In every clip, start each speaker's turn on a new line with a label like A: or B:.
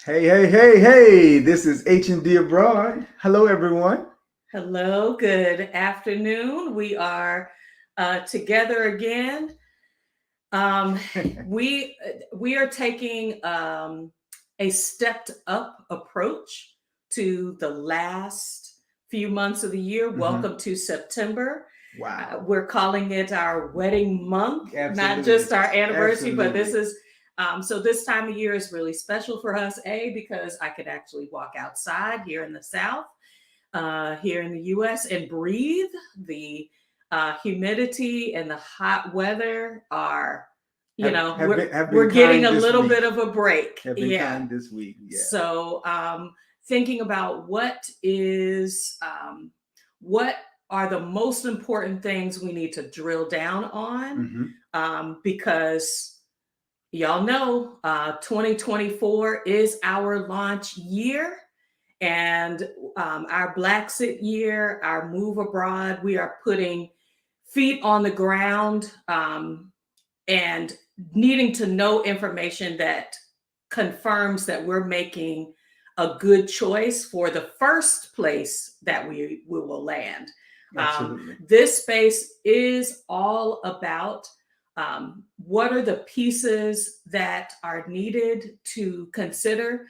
A: Hey, this is H&D Abroad. Hello, everyone.
B: Hello, good afternoon. We are together again. Um, we are taking a stepped up approach to the last few months of the year.
A: Mhm.
B: Welcome to September.
A: Wow.
B: We're calling it our wedding month, not
A: Absolutely.
B: just our anniversary, but this
A: Absolutely.
B: is so this time of year is really special for us, because I could actually walk outside here in the South, here in the US, and breathe. The humidity and the hot weather are,
A: Have have
B: we're
A: been have been
B: we're getting
A: kind
B: a
A: this
B: little
A: week.
B: bit of a break.
A: Have been
B: Yeah.
A: kind this week. Yeah.
B: So thinking about what are the most important things we need to drill down on,
A: Hmm.
B: because y'all know 2024 is our launch year, and our Black Sit year, our move abroad. We are putting feet on the ground, and needing to know information that confirms that we're making a good choice for the first place that we will land.
A: Absolutely.
B: This space is all about what are the pieces that are needed to consider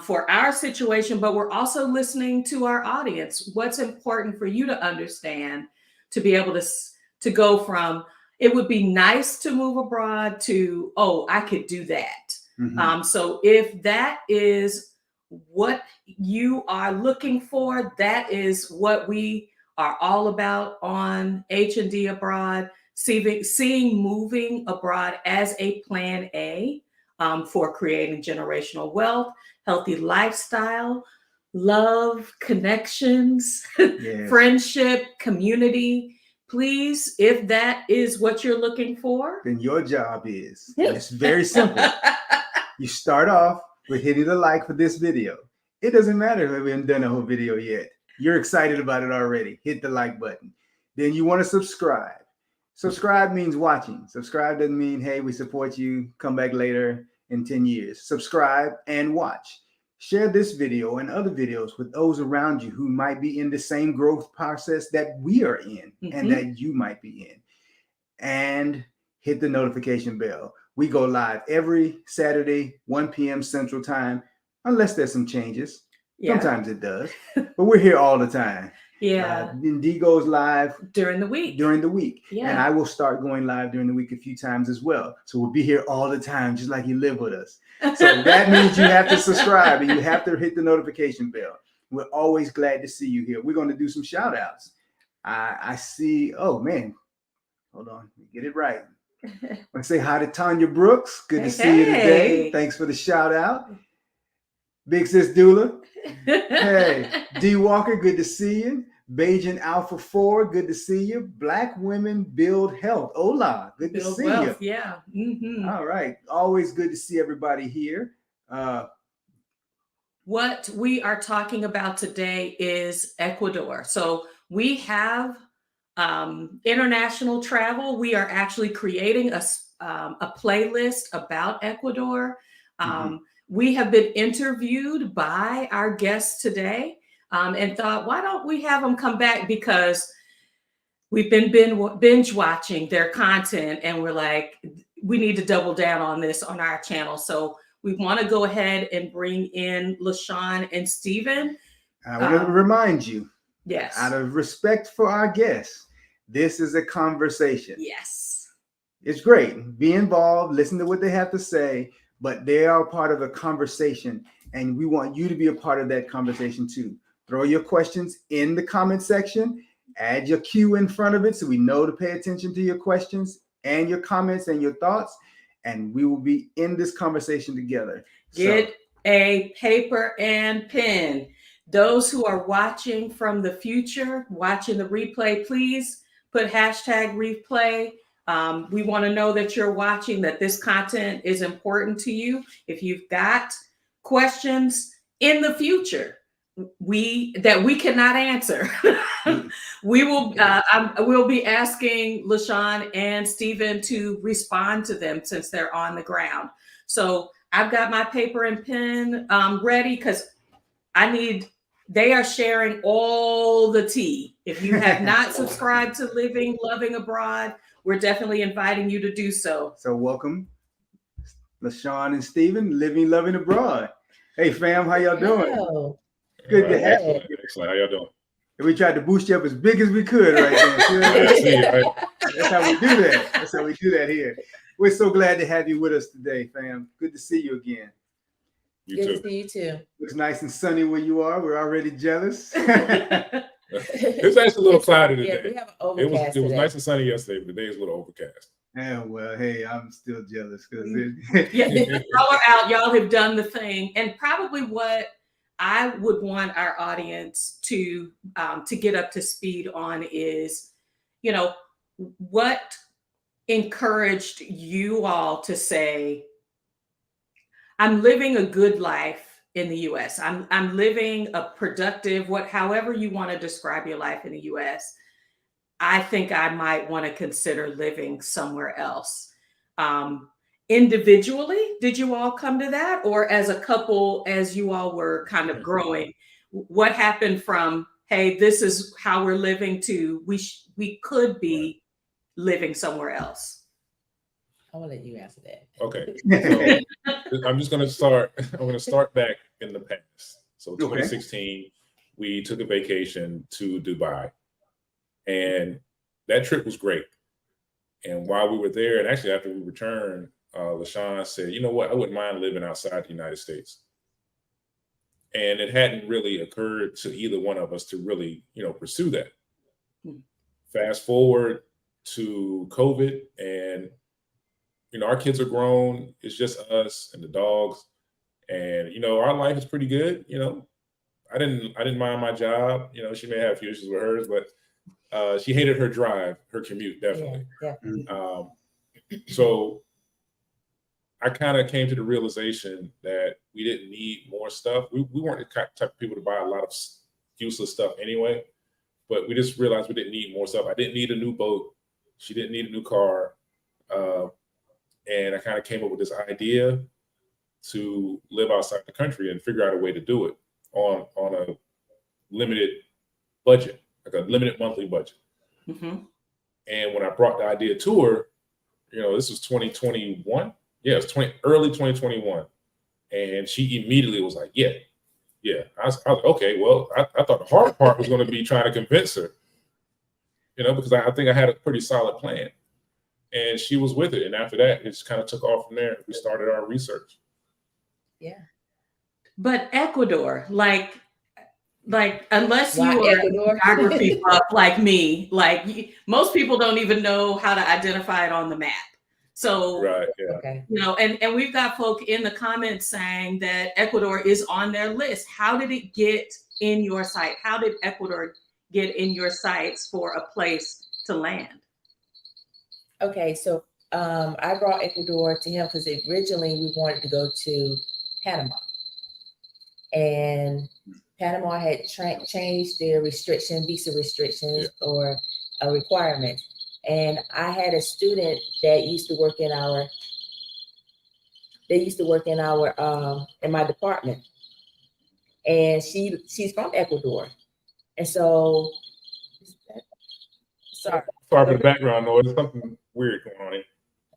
B: for our situation, but we're also listening to our audience. What's important for you to understand to be able to go from it would be nice to move abroad to, oh, I could do that.
A: Hmm.
B: So if that is what you are looking for, that is what we are all about on H&D Abroad, seeing moving abroad as a plan A, for creating generational wealth, healthy lifestyle, love, connections,
A: Yes.
B: friendship, community. Please, if that is what you're looking for.
A: Then your job is, and it's very simple. You start off with hitting the like for this video. It doesn't matter if we haven't done a whole video yet. You're excited about it already. Hit the like button. Then you want to subscribe. Subscribe means watching. Subscribe doesn't mean, hey, we support you. Come back later in 10 years. Subscribe and watch. Share this video and other videos with those around you who might be in the same growth process that we are in and
B: Mhm.
A: that you might be in. And hit the notification bell. We go live every Saturday, 1 p.m. Central Time, unless there's some changes.
B: Yeah.
A: Sometimes it does, but we're here all the time.
B: Yeah.
A: D goes live
B: During the week.
A: during the week, and
B: Yeah.
A: I will start going live during the week a few times as well. So we'll be here all the time, just like you live with us. So that means you have to subscribe and you have to hit the notification bell. We're always glad to see you here. We're going to do some shout outs. I see, oh man, hold on, get it right. I want to say hi to Tanya Brooks. Good to see you today.
B: Hey.
A: Thanks for the shout out. Big Sis Dula. Hey. D Walker, good to see you. Beijing Alpha 4, good to see you. Black Women Build Health. Hola, good to
B: Build
A: see
B: wealth.
A: you.
B: Yeah. Mm-hmm.
A: All right. Always good to see everybody here.
B: What we are talking about today is Ecuador. So we have international travel. We are actually creating a playlist about Ecuador.
A: Mhm.
B: We have been interviewed by our guests today, and thought, why don't we have them come back? Because we've been binge watching their content, and we're like, we need to double down on this on our channel. So we want to go ahead and bring in LaShawn and Steven.
A: I want to remind you,
B: Yes.
A: out of respect for our guests, this is a conversation.
B: Yes.
A: It's great. Be involved, listen to what they have to say, but they are part of a conversation, and we want you to be a part of that conversation too. Throw your questions in the comment section, add your cue in front of it so we know to pay attention to your questions and your comments and your thoughts, and we will be in this conversation together.
B: Get a paper and pen. Those who are watching from the future, watching the replay, please put hashtag replay. We want to know that you're watching, that this content is important to you. If you've got questions in the future that we cannot answer, we'll be asking LaShawn and Steven to respond to them since they're on the ground. So I've got my paper and pen ready because they are sharing all the tea. If you have not subscribed to Living Loving Abroad, we're definitely inviting you to do so.
A: So welcome, LaShawn and Stephen, Living Loving Abroad. Hey fam, how y'all doing?
C: Hello.
A: Good to have you.
D: Excellent. How y'all doing?
A: And we tried to boost you up as big as we could right there. That's how we do that. That's how we do that here. We're so glad to have you with us today, fam. Good to see you again.
D: You
C: Good
D: too.
C: to see you too.
A: Looks nice and sunny where you are. We're already jealous.
D: It's actually a little cloudy today.
C: Yeah, we have an overcast
D: It was
C: today.
D: nice and sunny yesterday, but today is a little overcast.
A: Yeah, well, hey, I'm still jealous because
B: Y'all are out. Y'all have done the thing, and probably what I would want our audience to get up to speed on is, what encouraged you all to say, I'm living a good life in the US. I'm living a productive, however you want to describe your life in the US. I think I might want to consider living somewhere else. Individually, did you all come to that? Or as a couple, as you all were kind of growing, what happened from, hey, this is how we're living to we could be living somewhere else?
C: I will let you answer that.
D: Okay. So I'm going to start back in the past. So 2016, we took a vacation to Dubai. And that trip was great. And while we were there, and actually after we returned, LaShawn said, you know what, I wouldn't mind living outside the United States. And it hadn't really occurred to either one of us to really, pursue that. Fast forward to COVID, and, our kids are grown. It's just us and the dogs. And, our life is pretty good. I didn't mind my job. She may have a few issues with hers, but she hated her drive, her commute, definitely.
C: Yeah, definitely.
D: So I kind of came to the realization that we didn't need more stuff. We weren't the type of people to buy a lot of useless stuff anyway, but we just realized we didn't need more stuff. I didn't need a new boat. She didn't need a new car. And I kind of came up with this idea to live outside the country and figure out a way to do it on a limited budget, like a limited monthly budget.
B: Mm-hmm.
D: And when I brought the idea to her, this was 2021. Yeah, it was early 2021. And she immediately was like, yeah. I was like, okay, well, I thought the hard part was going to be trying to convince her, because I think I had a pretty solid plan. And she was with it. And after that, it just kind of took off from there. We started our research.
C: Yeah.
B: But Ecuador, like unless you are
C: Ecuador?
B: a geography buff like me, most people don't even know how to identify it on the map. So,
D: right, yeah.
C: Okay.
B: And we've got folk in the comments saying that Ecuador is on their list. How did it get in your sight? How did Ecuador get in your sights for a place to land?
C: Okay, so I brought Ecuador to him because originally we wanted to go to Panama. And Panama had changed their visa restrictions or a requirement. And I had a student that used to work in my department. And she's from Ecuador. And so, sorry
D: for the background noise, something weird going on here.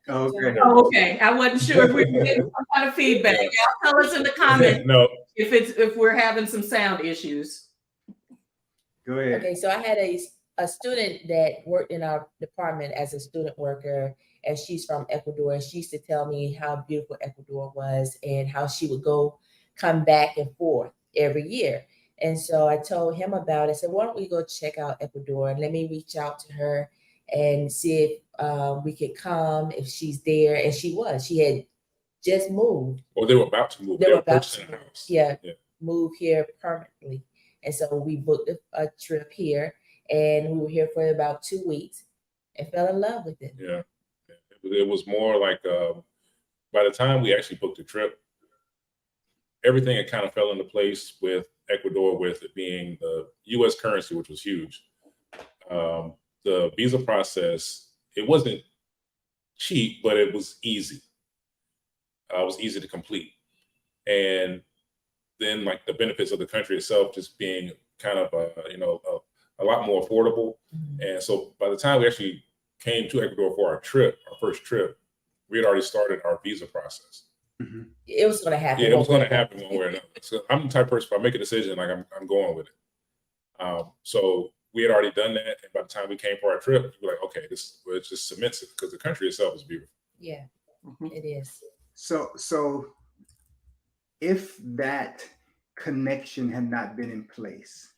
B: Okay. I wasn't sure if we were getting some kind of feedback. Y'all tell us in the comments if we're having some sound issues.
A: Go ahead.
C: Okay, so I had a student that worked in our department as a student worker, and she's from Ecuador. And she used to tell me how beautiful Ecuador was and how she would come back and forth every year. And so I told him about it. I said, why don't we go check out Ecuador and let me reach out to her and see if we could come if she's there. And she had just moved.
D: Or they were about to move.
C: They were about
D: purchasing
C: to
D: a house.
C: Yeah, move here permanently. And so we booked a trip here, and we were here for about 2 weeks and fell in love with it.
D: Yeah. It was more like by the time we actually booked the trip, everything had kind of fell into place with Ecuador, with it being the U.S. currency, which was huge. The visa process, it wasn't cheap, but it was easy. It was easy to complete. and then like the benefits of the country itself just being kind of a lot more affordable. And so by the time we actually came to Ecuador for our first trip, we had already started our visa process.
C: It was going to happen.
D: Yeah, it was going to happen one way or another. So I'm the type of person, if I make a decision, like I'm going with it. So we had already done that, and by the time we came for our trip, we were like, okay, it just cements it, because the country itself is beautiful.
C: Yeah, it is.
A: So if that connection had not been in place,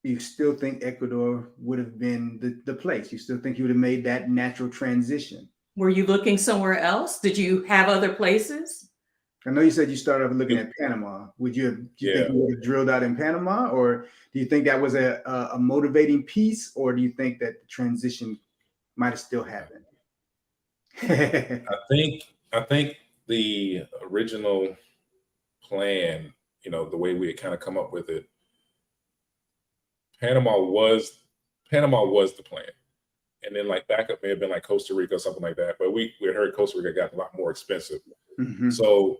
A: do you still think Ecuador would have been the place? You still think you would have made that natural transition?
B: Were you looking somewhere else? Did you have other places?
A: I know you said you started off looking at Panama. Do you think you would have drilled out in Panama, or do you think that was a motivating piece, or do you think that the transition might have still happened?
D: I think the original plan, the way we had kind of come up with it, Panama was the plan. And then like backup may have been like Costa Rica or something like that. But we had heard Costa Rica got a lot more expensive. So,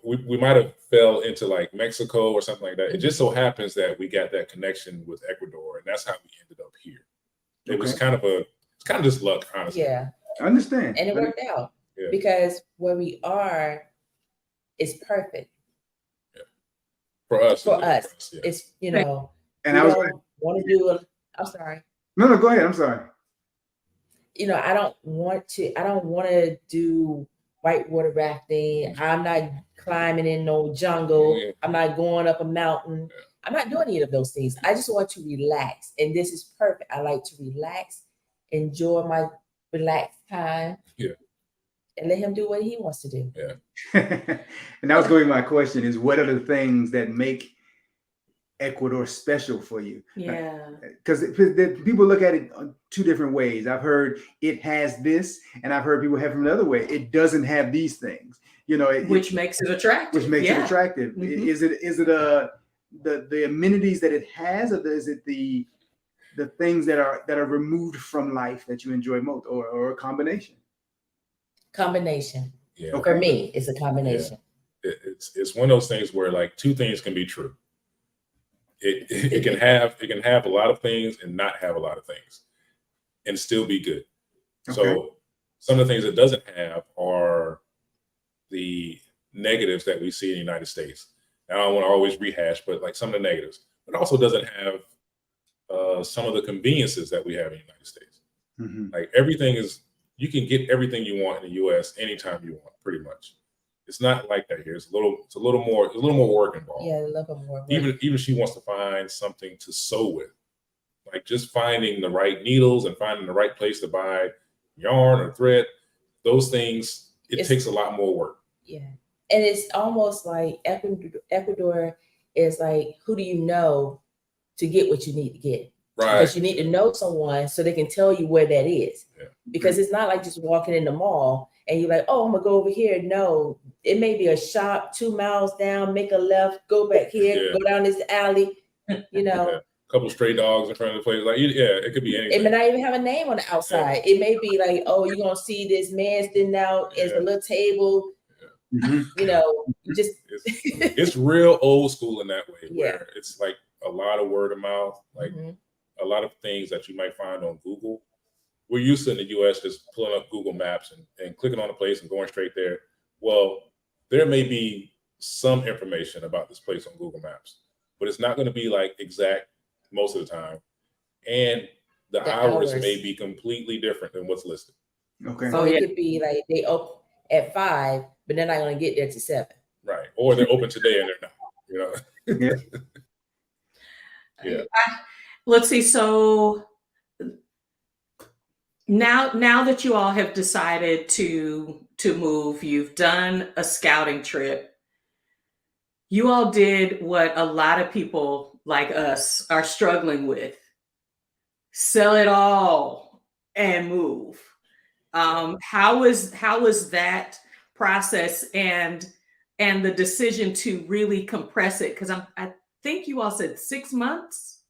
D: we might have fell into like Mexico or something like that. It just so happens that we got that connection with Ecuador, and that's how we ended up here. It was kind of just luck, honestly.
C: Yeah.
A: I understand.
C: And it worked out because where we are is perfect.
D: Yeah. For us.
C: It's,
A: and I was
C: want to do I'm sorry.
A: No, go ahead. I'm sorry.
C: I don't want to do whitewater rafting. I'm not climbing in no jungle. I'm not going up a mountain. I'm not doing any of those things. I just want to relax. And this is perfect. I like to relax, enjoy my relaxed time. Yeah. And let him do what he wants to do.
D: Yeah.
A: And that was going to be my question, is what are the things that make Ecuador special for you?
B: Yeah.
A: Because people look at it two different ways. I've heard it has this, and I've heard people have from another way. It doesn't have these things,
B: which makes it attractive.
A: Which makes it attractive. Is it the amenities that it has, or is it the things that are removed from life that you enjoy most, or a combination?
C: Combination.
D: Yeah.
C: For me, it's a combination.
D: Yeah. It's one of those things where like two things can be true. It can have a lot of things and not have a lot of things and still be good. Okay. So some of the things it doesn't have are the negatives that we see in the United States. I don't want to always rehash, but like some of the negatives. It also doesn't have some of the conveniences that we have in the United States. Like you can get everything you want in the US anytime you want, pretty much. It's not like that here. It's a little more work involved.
C: Yeah, a little more work.
D: Even she wants to find something to sew with, like just finding the right needles and finding the right place to buy yarn or thread. Those things, it takes a lot more work.
C: Yeah, and it's almost like Ecuador is like, who do you know to get what you need to get? Right. Because you need to know someone so they can tell you where that is. Yeah. Because it's not like just walking in the mall and you're like, oh, I'm gonna go over here. No, it may be a shop 2 miles down, make a left, go back here, go down this alley,
D: A couple of stray dogs in front of the place. Like, it could be anything.
C: It may not even have a name on the outside. Yeah. It may be like, oh, you're gonna see this man sitting out as a little table. Yeah.
D: It's real old school in that way, where it's like a lot of word of mouth, like a lot of things that you might find on Google. We're used to in the US just pulling up Google Maps and clicking on a place and going straight there. Well, there may be some information about this place on Google Maps, but it's not going to be like exact most of the time. And the hours may be completely different than what's listed.
C: Okay. So it could be like they open at 5, but they're not going to get there to 7.
D: Right. Or they're open today and they're not,
B: Yeah. Let's see. So now that you all have decided to move, you've done a scouting trip. You all did what a lot of people like us are struggling with: sell it all and move. How was that process and the decision to really compress it? Because I think you all said 6 months.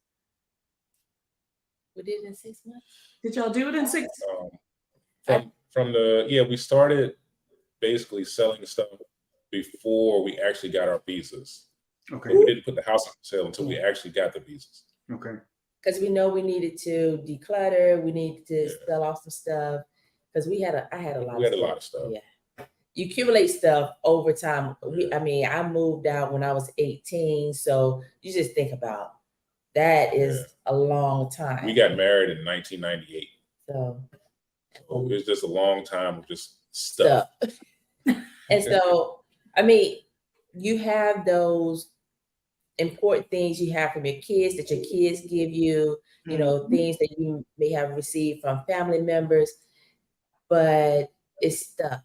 C: We did it in 6 months.
B: Did y'all do it in 6?
D: We started basically selling stuff before we actually got our visas.
A: Okay.
D: We didn't put the house on sale until we actually got the visas.
A: Okay.
C: Because we know we needed to declutter, we needed to
D: Yeah.
C: sell off some stuff. Because I had a lot.
D: We had a lot of stuff.
C: Yeah, you accumulate stuff over time. I moved out when I was 18, so you just think about that is a long time.
D: We got married in 1998,
C: so
D: it's just a long time of just stuff.
C: And so, you have those important things you have from your kids that your kids give you, you know, things that you may have received from family members, but it's stuff.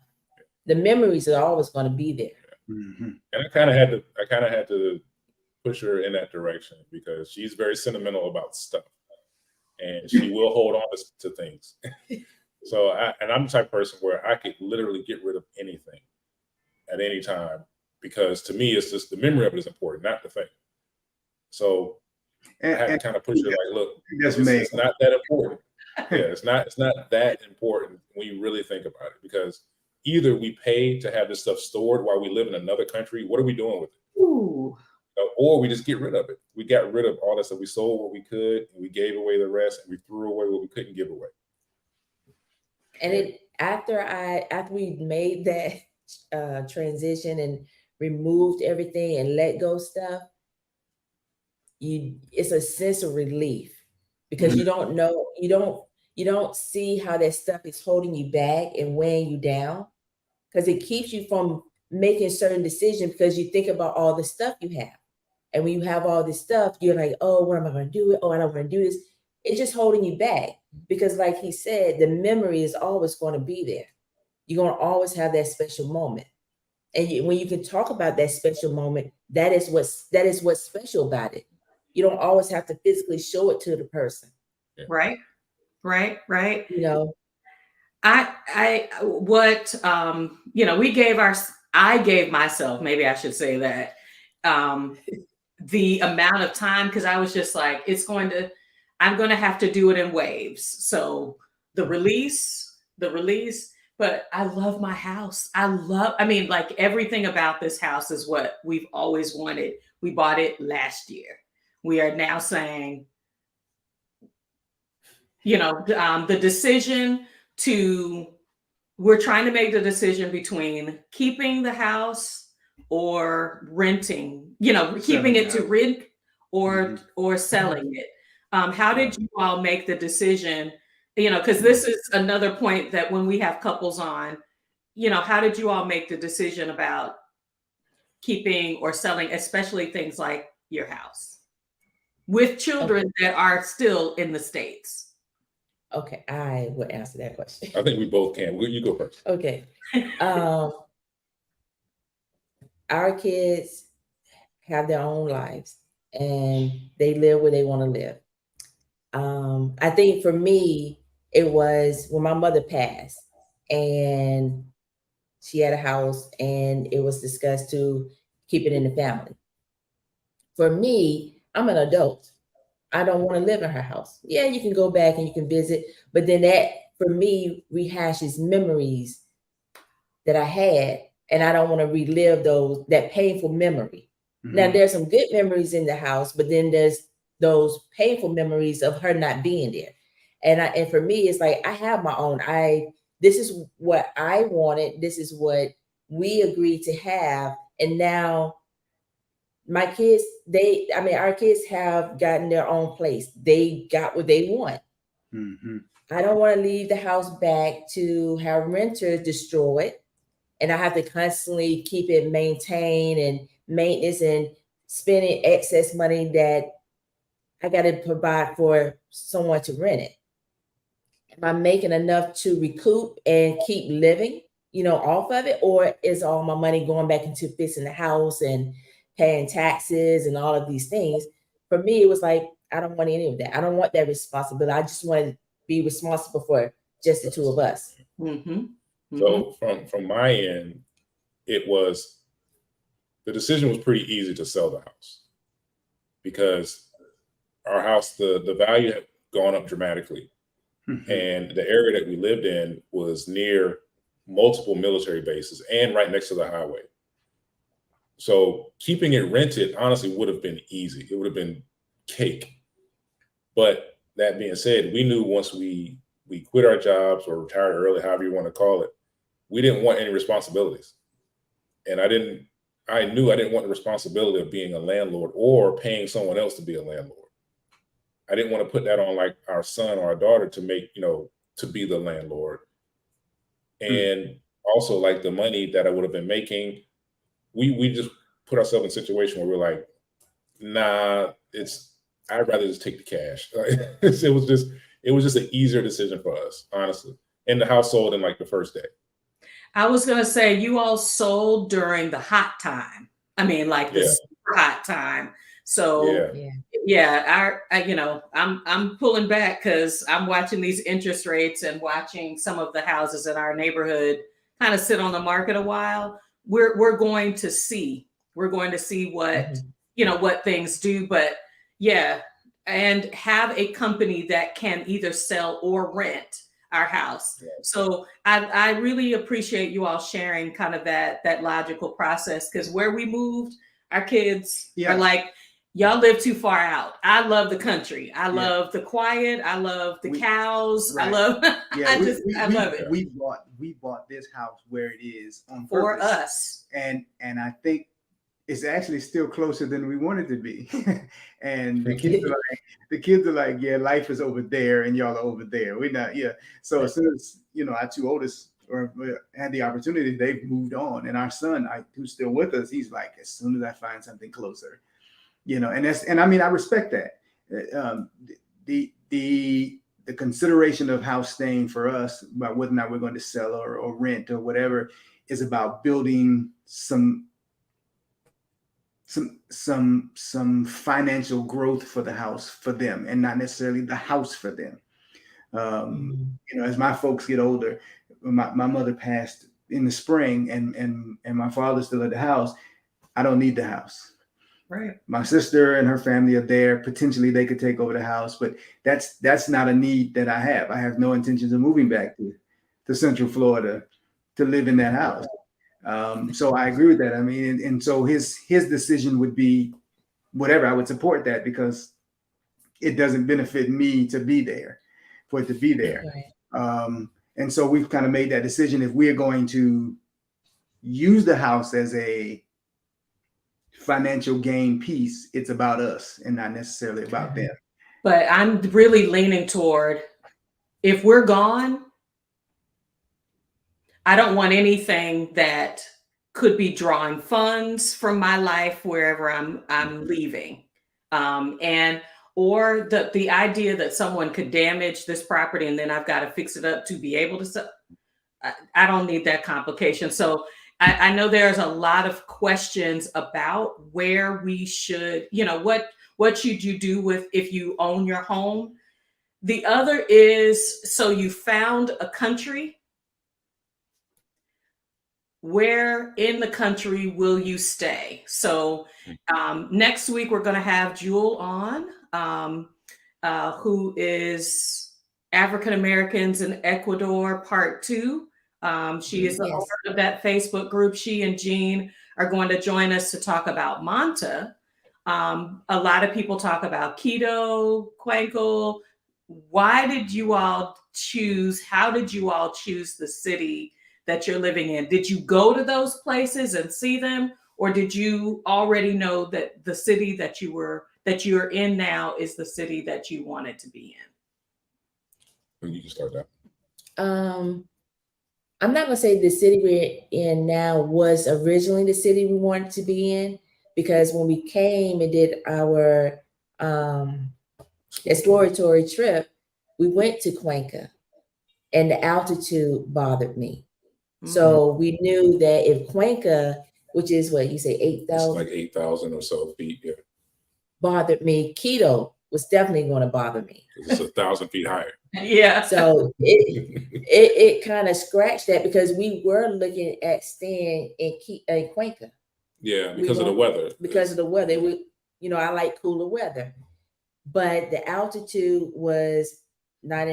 C: The memories are always going to be there.
A: Mm-hmm.
D: And I kind of had to push her in that direction because she's very sentimental about stuff, and she will hold on to things. So, I'm the type of person where I could literally get rid of anything at any time, because to me, it's just the memory of it is important, not the thing. So I had to kind of push it like, look, it's not that important. Yeah, it's not that important when you really think about it, because either we pay to have this stuff stored while we live in another country. What are we doing with it?
B: Ooh.
D: Or we just get rid of it. We got rid of all that stuff. We sold what we could, and we gave away the rest, and we threw away what we couldn't give away.
C: And after we made that transition and removed everything and let go stuff, it's a sense of relief, because you don't know, you don't see how that stuff is holding you back and weighing you down, because it keeps you from making certain decisions, because you think about all the stuff you have. And when you have all this stuff, you're like, oh, what am I going to do? Oh, I don't want to do this. It's just holding you back, because like he said, the memory is always going to be there. You're going to always have that special moment. And when you can talk about that special moment, that is what's special about it. You don't always have to physically show it to the person.
B: Right.
C: You know,
B: I gave myself, maybe I should say that, the amount of time, because I was just like, I'm going to have to do it in waves. So the release, but I love my house. Like everything about this house is what we've always wanted. We bought it last year. We are now saying, the decision we're trying to make the decision between keeping the house or renting, keeping it to rent or selling it. How did you all make the decision? Because this is another point that when we have couples on, how did you all make the decision about keeping or selling, especially things like your house with children that are still in the States?
C: Okay, I will answer that question.
D: I think we both can. You go first.
C: Okay. Our kids have their own lives, and they live where they want to live. I think for me, it was when my mother passed, and she had a house, and it was discussed to keep it in the family. For me, I'm an adult. I don't want to live in her house. Yeah, you can go back and you can visit, but then that, for me, rehashes memories that I had, and I don't want to relive that painful memory. Mm-hmm. Now, there's some good memories in the house, but then there's those painful memories of her not being there. And for me, it's like, I have my own. This is what I wanted. This is what we agreed to have. And now my kids, our kids have gotten their own place. They got what they want. Mm-hmm. I don't want to leave the house back to have renters destroy it. And I have to constantly keep it maintained and maintenance and spending excess money that I got to provide for someone to rent it. Am I making enough to recoup and keep living, off of it? Or is all my money going back into fixing the house and paying taxes and all of these things? For me, it was like, I don't want any of that. I don't want that responsibility. I just want to be responsible for just the two of us.
B: Mm-hmm. Mm-hmm.
D: So from my end, the decision was pretty easy to sell the house, because our house, the value had gone up dramatically. Mm-hmm. And the area that we lived in was near multiple military bases and right next to the highway. So keeping it rented honestly would have been easy. It would have been cake. But that being said, we knew once we quit our jobs or retired early, however you want to call it, we didn't want any responsibilities. And I knew I didn't want the responsibility of being a landlord or paying someone else to be a landlord. I didn't want to put that on like our son or our daughter to make, to be the landlord. And also like the money that I would have been making, we just put ourselves in a situation where we're like, nah, I'd rather just take the cash. It was just an easier decision for us, honestly. In the household in like the first day.
B: I was going to say, you all sold during the hot time. I mean, like the super hot time. So yeah, I'm pulling back because I'm watching these interest rates and watching some of the houses in our neighborhood kind of sit on the market a while. We're going to see what what things do, but yeah, and have a company that can either sell or rent our house. So I really appreciate you all sharing kind of that logical process, because where we moved, our kids are like, y'all live too far out. I love the country. I love the quiet. I love the cows. I love I love it.
A: We bought this house where it is on
B: for
A: purpose.
B: us.
A: And I think it's actually still closer than we wanted to be. And the kids are like, yeah, life is over there and y'all are over there. We're not, So as soon as, our two oldest had the opportunity, they've moved on. And our son, who's still with us, he's like, as soon as I find something closer, and I mean, I respect that. The consideration of house staying for us about whether or not we're going to sell or rent or whatever is about building some financial growth for the house for them, and not necessarily the house for them. As my folks get older, my mother passed in the spring, and my father's still at the house. I don't need the house.
B: Right.
A: My sister and her family are there. Potentially they could take over the house, but that's not a need that I have. I have no intentions of moving back to Central Florida to live in that house. So I agree with that. I mean, and so his decision would be whatever. I would support that because it doesn't benefit me to be there, for it to be there. Right. And so we've kind of made that decision. If we are going to use the house as a financial gain piece, it's about us and not necessarily about them.
B: But I'm really leaning toward, if we're gone, I don't want anything that could be drawing funds from my life wherever I'm leaving. Or the idea that someone could damage this property and then I've got to fix it up to be able to sell. I don't need that complication. So I know there's a lot of questions about where we should, what should you do with if you own your home? The other is, so you found a country. Where in the country will you stay? So next week, we're going to have Jewel on, who is African Americans in Ecuador, part 2. She is the owner of that Facebook group. She and Jean are going to join us to talk about Manta. A lot of people talk about Quito, Cuenca. Why did you all choose? How did you all choose the city that you're living in? Did you go to those places and see them, or did you already know that the city that you're in now is the city that you wanted to be in?
D: You can start that.
C: I'm not gonna say the city we're in now was originally the city we wanted to be in, because when we came and did our exploratory trip, we went to Cuenca, and the altitude bothered me. So we knew that if Cuenca, which is what you say, 8,000?
D: Like 8,000 or so feet, yeah.
C: Bothered me, Quito was definitely going to bother me.
D: It's 1,000 feet higher.
B: Yeah.
C: So it kind of scratched that, because we were looking at staying in Cuenca.
D: Yeah, because of the weather.
C: Because of the weather. I like cooler weather. But the altitude was not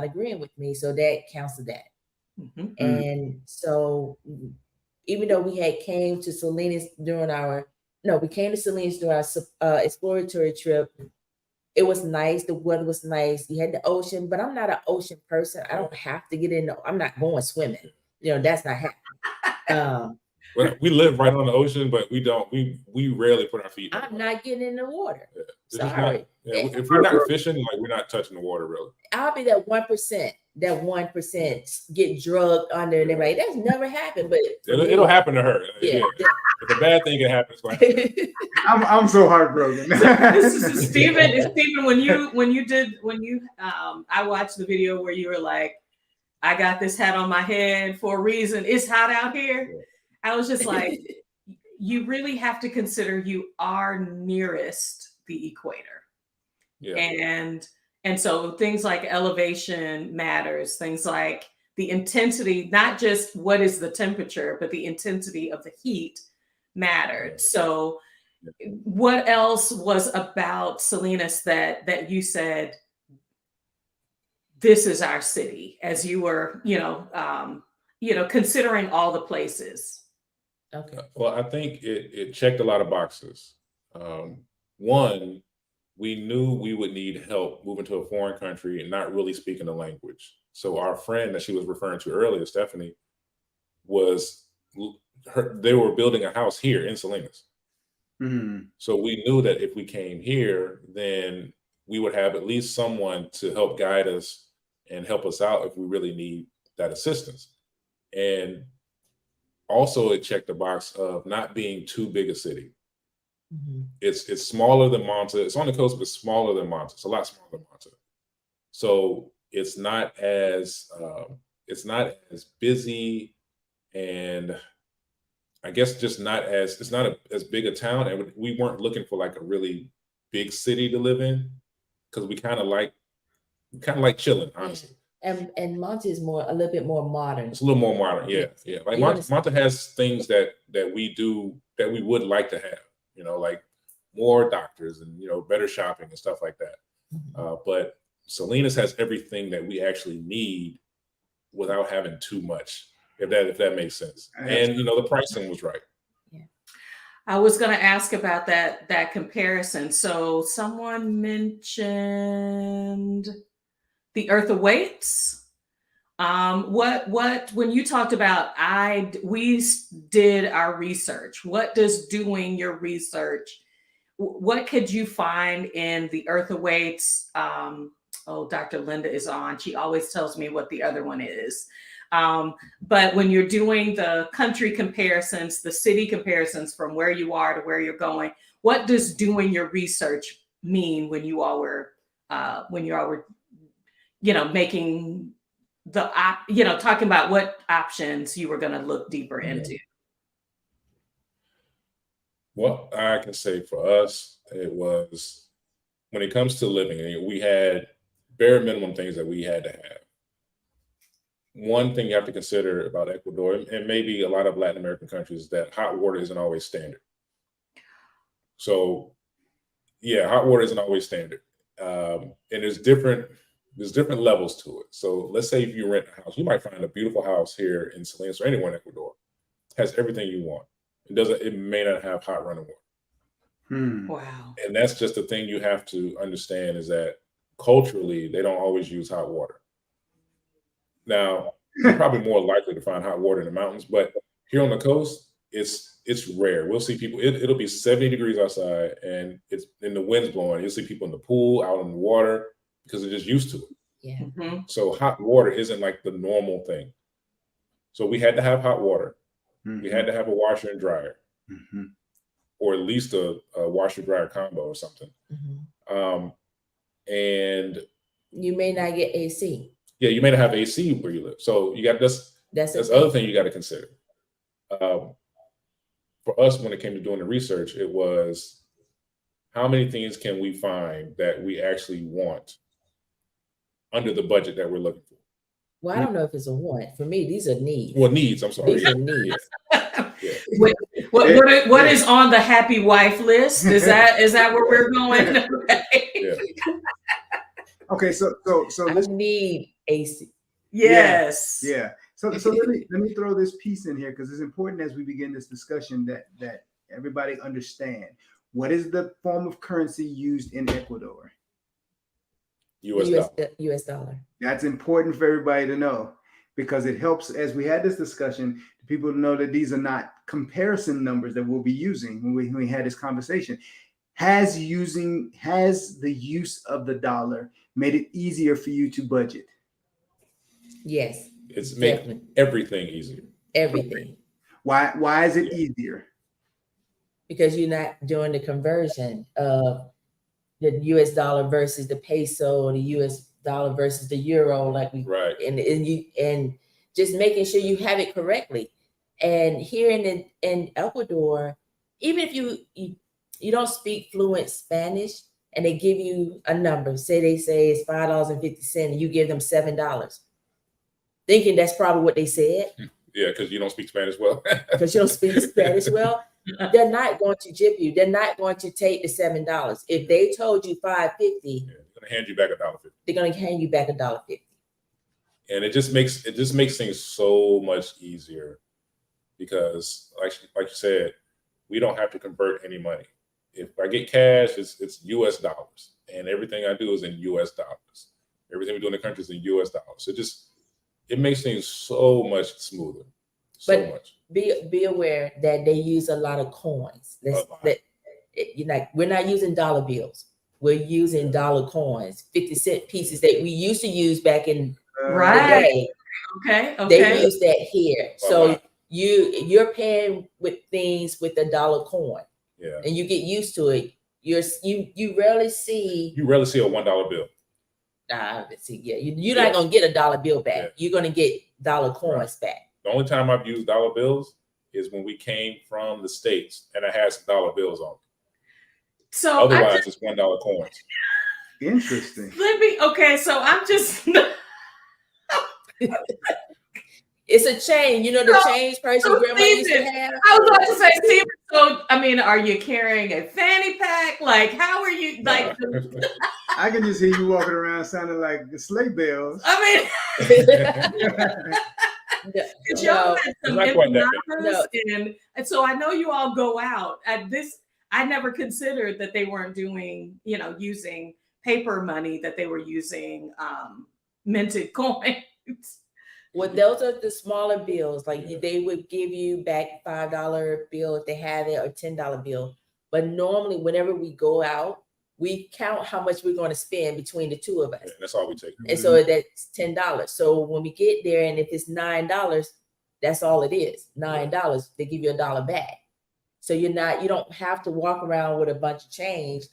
C: agreeing with me. So that canceled that. And so even though we had came to Salinas during our exploratory trip. It was nice. The weather was nice. You had the ocean, but I'm not an ocean person. I don't have to get in. I'm not going swimming. That's not happening.
D: Well, we live right on the ocean, but we don't. We rarely put our feet.
C: I'm not getting in the water.
D: Yeah.
C: Sorry.
D: If we're not fishing, like we're not touching the water really.
C: I'll be that 1%. That 1% get drugged under, and they're like, "That's never happened." But
D: it'll happen to her.
C: Yeah.
D: If a bad thing can happen, it's going to happen.
A: I'm so heartbroken.
B: This is Stephen. I watched the video where you were like, "I got this hat on my head for a reason. It's hot out here." I was just like, you really have to consider you are nearest the equator.
D: Yeah.
B: And so things like elevation matters, things like the intensity, not just what is the temperature, but the intensity of the heat mattered. So what else was about Salinas that you said, this is our city, as you were, considering all the places?
C: Okay.
D: Well, I think it checked a lot of boxes. One, we knew we would need help moving to a foreign country and not really speaking the language. So our friend that she was referring to earlier, Stephanie, they were building a house here in Salinas.
A: Mm-hmm.
D: So we knew that if we came here, then we would have at least someone to help guide us and help us out if we really need that assistance. And also it checked the box of not being too big a city.
C: Mm-hmm.
D: It's smaller than Manta. It's on the coast, but smaller than Manta. It's a lot smaller than Manta. So it's not as busy, and I guess just it's not as big a town. And we weren't looking for like a really big city to live in, because we kind of like chilling, honestly.
C: And Manta is a little bit more modern.
D: It's a little more modern, yeah. Like Manta has things that we do that we would like to have. Like more doctors and, better shopping and stuff like that.
C: Mm-hmm.
D: But Salinas has everything that we actually need without having too much, if that makes sense. And, the pricing was right.
C: Yeah.
B: I was going to ask about that comparison. So someone mentioned the earth awaits. When you talked about, we did our research. What does doing your research, what could you find in the earth awaits? Dr. Linda is on. She always tells me what the other one is. But when you're doing the country comparisons, the city comparisons from where you are to where you're going, what does doing your research mean when you all were making talking about what options you were going to look deeper into?
D: What I can say for us, it was, when it comes to living, we had bare minimum things that we had to have. One thing you have to consider about Ecuador, and maybe a lot of Latin American countries, is that hot water isn't always standard. So yeah, hot water isn't always standard. And there's different levels to it. So let's say if you rent a house, you might find a beautiful house here in Salinas or anywhere in Ecuador. It has everything you want. It may not have hot running water.
B: Wow.
D: And that's just the thing you have to understand, is that culturally, they don't always use hot water. Now, you're probably more likely to find hot water in the mountains, but here on the coast, it's rare. We'll see people, it'll be 70 degrees outside and the wind's blowing. You'll see people in the pool, out in the water, because they're just used to it.
C: Yeah.
B: Mm-hmm.
D: So hot water isn't like the normal thing. So we had to have hot water. Mm-hmm. We had to have a washer and dryer, mm-hmm. or at least a washer dryer combo or something.
C: Mm-hmm.
D: And
C: you may not get AC.
D: Yeah, you may not have AC where you live. So you got that's the other thing you got to consider. For us, when it came to doing the research, it was, how many things can we find that we actually want under the budget that we're looking for?
C: Well, I don't know if it's a want. For me, these are needs.
D: Well, needs, I'm sorry.
C: These are needs.
D: Yeah.
B: What is on the happy wife list? Is that where we're going?
D: Yeah.
A: Okay, so
C: I need AC.
B: Yes.
A: Yeah. So let me throw this piece in here because it's important as we begin this discussion that everybody understand what is the form of currency used in Ecuador.
C: US dollar.
A: That's important for everybody to know because it helps as we had this discussion to people to know that these are not comparison numbers that we'll be using when we had this conversation. Has the use of the dollar made it easier for you to budget?
C: Yes.
D: It's made everything easier.
C: Everything.
A: Why is it easier?
C: Because you're not doing the conversion of the US dollar versus the peso, the US dollar versus the euro, like we
D: Right.
C: and just making sure you have it correctly. And here in Ecuador, even if you don't speak fluent Spanish and they give you a number, say it's $5.50, and you give them $7, thinking that's probably what they said.
D: Yeah, because you don't speak Spanish well.
C: Because you don't speak Spanish well, they're not going to jip you. They're not going to take the $7. If they told you $5.50,
D: they're gonna hand you back $1.50.
C: they're gonna hand you back $1.50.
D: And it just makes things so much easier because, like you said, we don't have to convert any money. If I get cash, it's US dollars, and everything I do is in US dollars. Everything we do in the country is in US dollars. It makes things so much smoother. So much.
C: Be aware that they use a lot of coins. We're not using dollar bills. We're using dollar coins, 50-cent pieces that we used to use back in the day.
B: Okay.
C: They use that here. So you're paying with things with a dollar coin.
D: Yeah.
C: And you get used to it. You rarely see
D: a $1 bill.
C: You're not gonna get a dollar bill back. Yeah. You're gonna get dollar coins back.
D: The only time I've used dollar bills is when we came from the States and I had some dollar bills on.
B: So
D: otherwise, it's $1 coins.
A: Interesting.
B: So I'm just.
C: It's a chain, the change person grandma used to have.
B: I was about to say, Steven, so I mean, are you carrying a fanny pack? Like, how are you like?
A: I can just hear you walking around sounding like the sleigh bells.
B: I mean, y'all had some empanadas, and so I know you all go out at this. I never considered that they weren't doing, using paper money, that they were using minted coins.
C: Well, those are the smaller bills. Like they would give you back $5 bill if they had it, or $10 bill. But normally, whenever we go out, we count how much we're going to spend between the two of us.
D: Yeah, that's all we take.
C: And so that's $10. So when we get there, and if it's $9, that's all it is. $9. They give you $1 back. So you don't have to walk around with a bunch of change,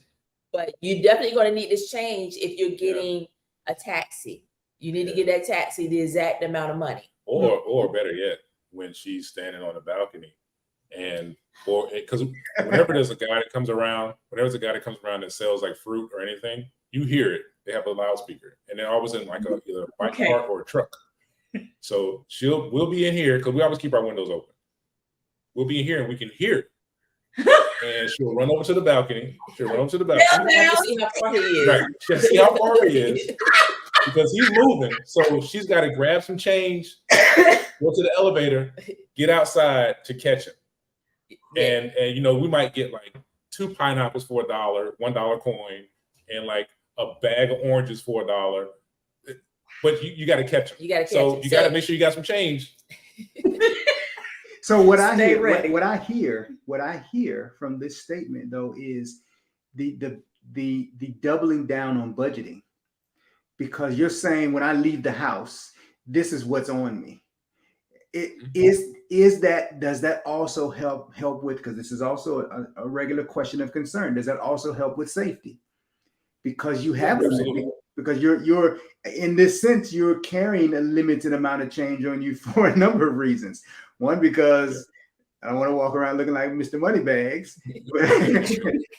C: but you're definitely going to need this change if you're getting a taxi. You need to get that taxi the exact amount of money.
D: Or better yet, when she's standing on the balcony, because whenever there's a guy that comes around that sells like fruit or anything, you hear it. They have a loudspeaker, and they're always in like either a bike cart or a truck. So we'll be in here because we always keep our windows open. We'll be in here and we can hear it. And she'll run over to the balcony.
C: See how far he is.
D: Right. She'll see how far he is. Because he's moving, so she's got to grab some change, go to the elevator, get outside to catch him. And we might get like 2 pineapples for $1, $1 coin, and like a bag of oranges for $1. But you got to catch him. You got to make sure you got some change.
A: So what I hear from this statement though is the doubling down on budgeting. Because you're saying when I leave the house, this is what's on me. Does that also help with, because this is also a regular question of concern, does that also help with safety? Because you have because you're in this sense, you're carrying a limited amount of change on you for a number of reasons. One, because I don't want to walk around looking like Mr. Moneybags,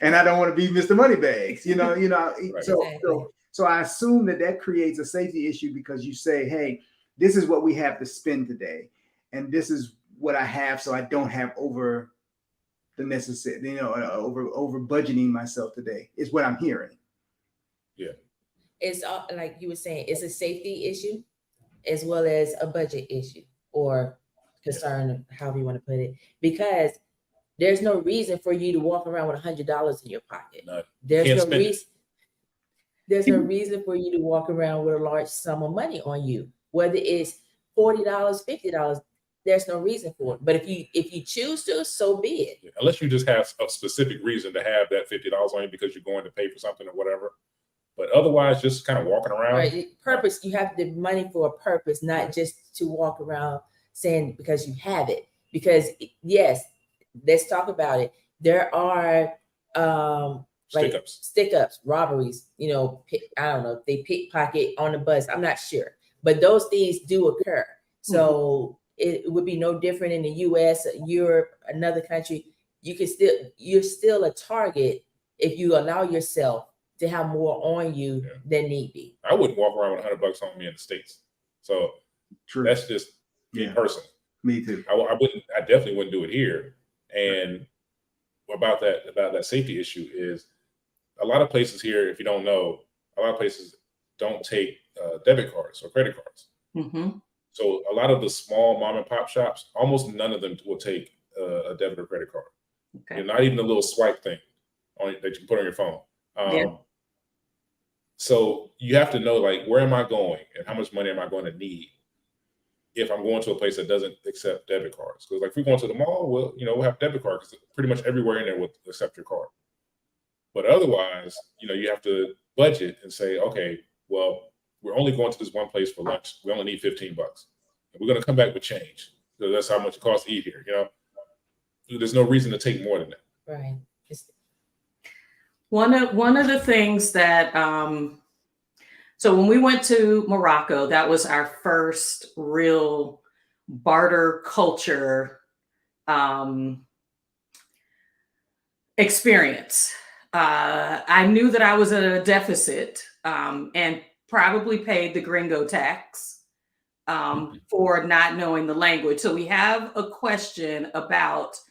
A: and I don't want to be Mr. Moneybags, Right. So I assume that creates a safety issue because you say, hey, this is what we have to spend today. And this is what I have. So I don't have over the necessary, over budgeting myself today is what I'm hearing.
D: Yeah.
C: It's like you were saying, it's a safety issue as well as a budget issue. or concern, however you want to put it, because there's no reason for you to walk around with $100 in your pocket.
D: No,
C: There's
D: can't
C: no
D: spend it.
C: reason. There's no reason for you to walk around with a large sum of money on you, whether it's $40, $50. There's no reason for it. But if you choose to, so be it.
D: Yeah, unless you just have a specific reason to have that $50 on you because you're going to pay for something or whatever. But otherwise, just kind of walking around.
C: Right. Purpose. You have the money for a purpose, not just to walk around saying because you have it. Because yes, let's talk about it. There are stick ups, robberies, I don't know if they pickpocket on the bus. I'm not sure, but those things do occur. So it would be no different in the US, Europe, another country. You're still a target if you allow yourself to have more on you than need be.
D: I wouldn't walk around with $100 on me in the States. So
A: True.
D: That's just me personally.
A: Me too.
D: I definitely wouldn't do it here. And about that safety issue is a lot of places here, if you don't know, a lot of places don't take debit cards or credit cards. So a lot of the small mom and pop shops, almost none of them will take a debit or credit card. Okay. Not even a little swipe thing that you can put on your phone. So you have to know, like, where am I going and how much money am I going to need if I'm going to a place that doesn't accept debit cards? Because like if we're going to the mall, well, we'll have debit cards because pretty much everywhere in there will accept your card. But otherwise, you have to budget and say, okay, well, we're only going to this one place for lunch. We only need $15. And we're going to come back with change. So that's how much it costs to eat here. There's no reason to take more than that.
C: Right.
B: One of the things that, so when we went to Morocco, that was our first real barter culture experience. I knew that I was at a deficit and probably paid the gringo tax for not knowing the language. So we have a question about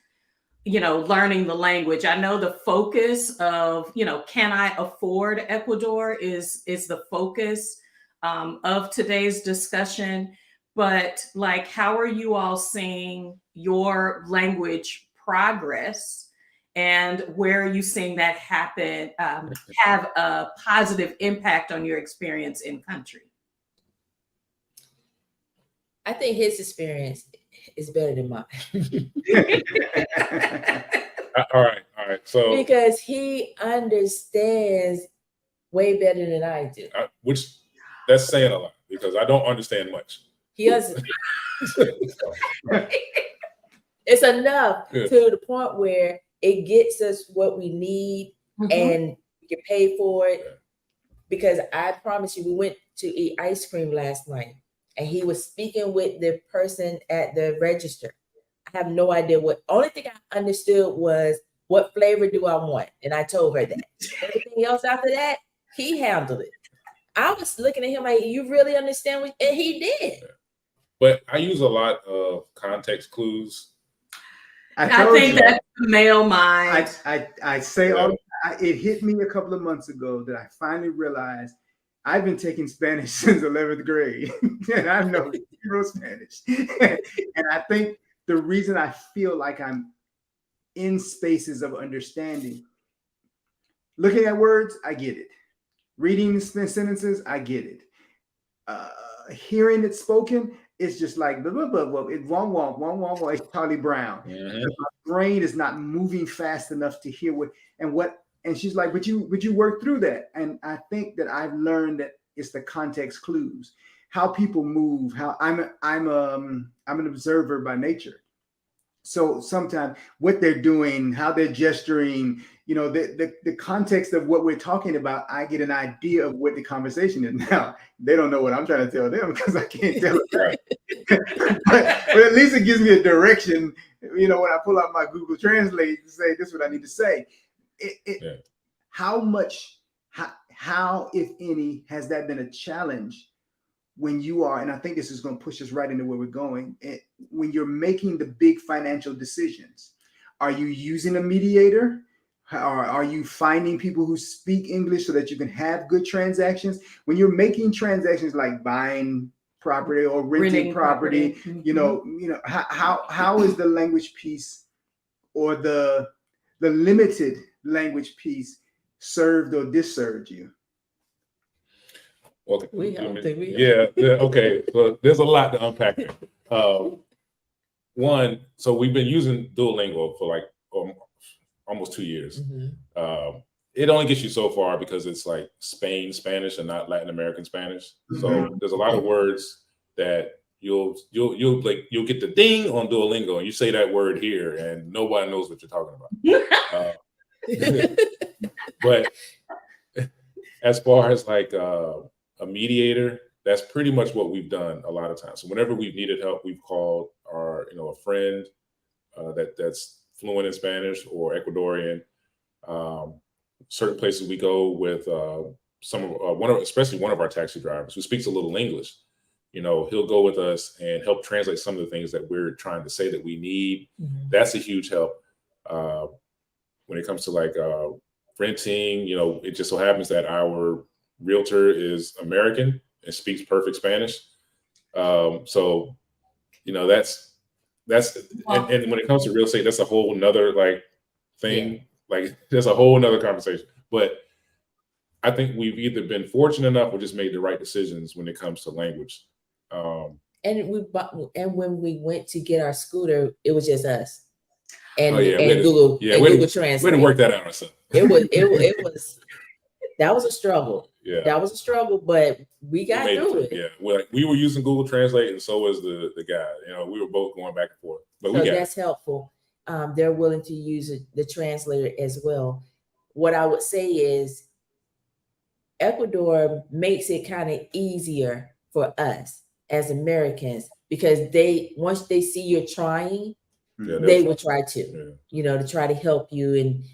B: learning the language. I know the focus of, can I afford Ecuador is the focus of today's discussion. But like, how are you all seeing your language progress, and where are you seeing that happen, have a positive impact on your experience in country?
C: I think his experience is better than mine.
D: All right. So
C: because he understands way better than I do.
D: Which that's saying a lot because I don't understand much.
C: He doesn't. It's enough to the point where it gets us what we need and we can pay for it. Because I promise you, we went to eat ice cream last night. And he was speaking with the person at the register. I have no idea only thing I understood was what flavor do I want? And I told her that. Everything else after that, he handled it. I was looking at him like, you really understand what? And he did.
D: But I use a lot of context clues.
B: I think that's the male mind.
A: I say it hit me a couple of months ago that I finally realized I've been taking Spanish since 11th grade, and I know zero Spanish. And I think the reason I feel like I'm in spaces of understanding, looking at words, I get it. Reading sentences, I get it. Hearing it spoken, it's just like blah, blah, blah, blah. It's one, it's Charlie Brown. My brain is not moving fast enough to hear what. And she's like, but you work through that. And I think that I've learned that it's the context clues, how people move, how I'm an observer by nature. So sometimes what they're doing, how they're gesturing, the context of what we're talking about, I get an idea of what the conversation is. Now, they don't know what I'm trying to tell them because I can't tell it. but at least it gives me a direction, when I pull out my Google Translate to say, this is what I need to say. How if any has that been a challenge when you are, and I think this is going to push us right into where we're going, when you're making the big financial decisions? Are you using a mediator? Or are you finding people who speak English so that you can have good transactions? When you're making transactions like buying property or renting property.
B: Mhm.
A: You know, how is the language piece or the limited language piece served or disserved you?
D: Okay.
C: Yeah.
D: Okay. So there's a lot to unpack there. One, so we've been using Duolingo for like almost 2 years. It only gets you so far because it's like Spain Spanish and not Latin American Spanish. So there's a lot of words that you'll get the ding on Duolingo and you say that word here and nobody knows what you're talking about. But as far as like a mediator, that's pretty much what we've done a lot of times. So whenever we've needed help, we've called our, a friend that's fluent in Spanish or Ecuadorian. Certain places we go with especially one of our taxi drivers who speaks a little English. He'll go with us and help translate some of the things that we're trying to say that we need. That's a huge help. When it comes to like renting, it just so happens that our realtor is American and speaks perfect Spanish. So, that's and when it comes to real estate, that's a whole nother like thing. Yeah. Like there's a whole nother conversation. But I think we've either been fortunate enough or just made the right decisions when it comes to language.
C: And when we went to get our scooter, it was just us. And
D: Google Translate. We had to work that out ourselves.
C: It was that was a struggle.
D: Yeah,
C: that was a struggle, but we got through it.
D: Yeah, we were using Google Translate, and so was the guy. We were both going back and forth, but
C: that's helpful. They're willing to use the translator as well. What I would say is, Ecuador makes it kind of easier for us as Americans because once they see you're trying. They will try to, to try to help you and,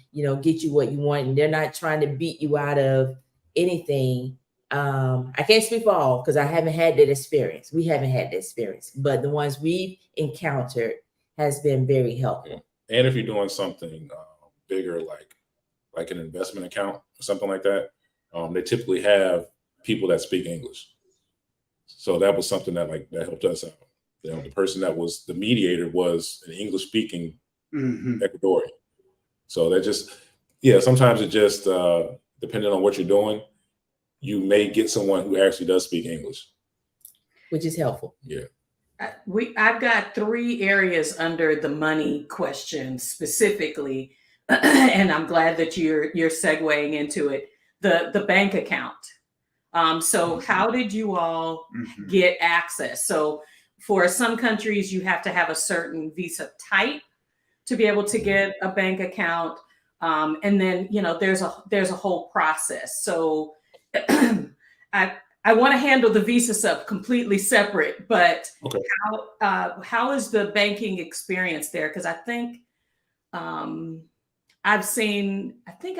C: get you what you want. And they're not trying to beat you out of anything. I can't speak for all because I haven't had that experience. We haven't had that experience, but the ones we've encountered has been very helpful.
D: And if you're doing something bigger, like an investment account or something like that, they typically have people that speak English. So that was something that helped us out. The person that was the mediator was an English-speaking Ecuadorian. So that sometimes it just, depending on what you're doing, you may get someone who actually does speak English.
C: Which is helpful.
D: Yeah.
B: I've got 3 areas under the money question specifically, and I'm glad that you're segueing into it. The bank account. So how did you all get access? So for some countries, you have to have a certain visa type to be able to get a bank account. And then, there's a whole process. So I want to handle the visa stuff completely separate, but
D: okay.
B: How is the banking experience there? Because I think I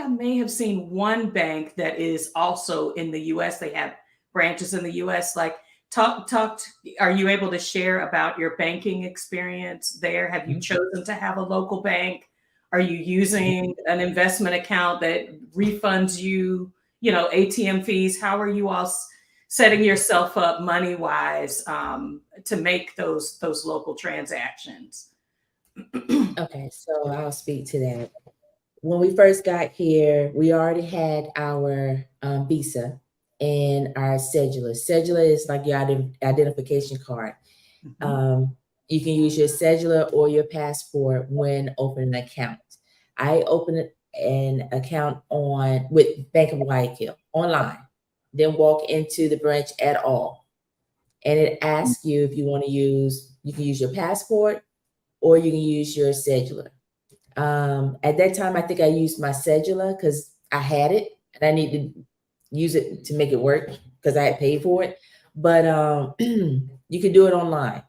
B: may have seen one bank that is also in the US. They have branches in the US. Are you able to share about your banking experience there? Have you chosen to have a local bank? Are you using an investment account that refunds you, ATM fees? How are you all setting yourself up money-wise to make those local transactions?
C: Okay, so I'll speak to that. When we first got here, we already had our visa and our cedula. Cedula is like your identification card. You can use your cedula or your passport when opening an account. I opened an account with Bank of Guayaquil online, then walk into the branch at all. And it asks you if you want to you can use your passport or you can use your cedula. At that time, I think I used my cedula because I had it and I need to use it to make it work because I had paid for it. But you can do it online.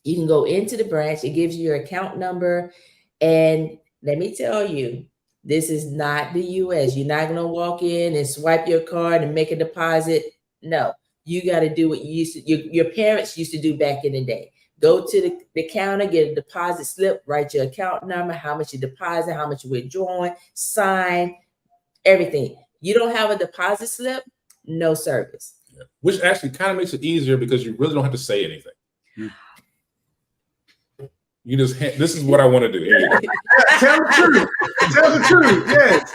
C: You can go into the branch. It gives you your account number. And let me tell you, this is not the US. You're not going to walk in and swipe your card and make a deposit. No, you got to do what your parents used to do back in the day. Go to the counter, get a deposit slip, write your account number, how much you deposit, how much you're withdrawing, sign, everything. You don't have a deposit slip, no service.
D: Yeah. Which actually kind of makes it easier because you really don't have to say anything. You just this is what I want to do. Here you go.
A: Tell the truth. Tell the truth. Yes.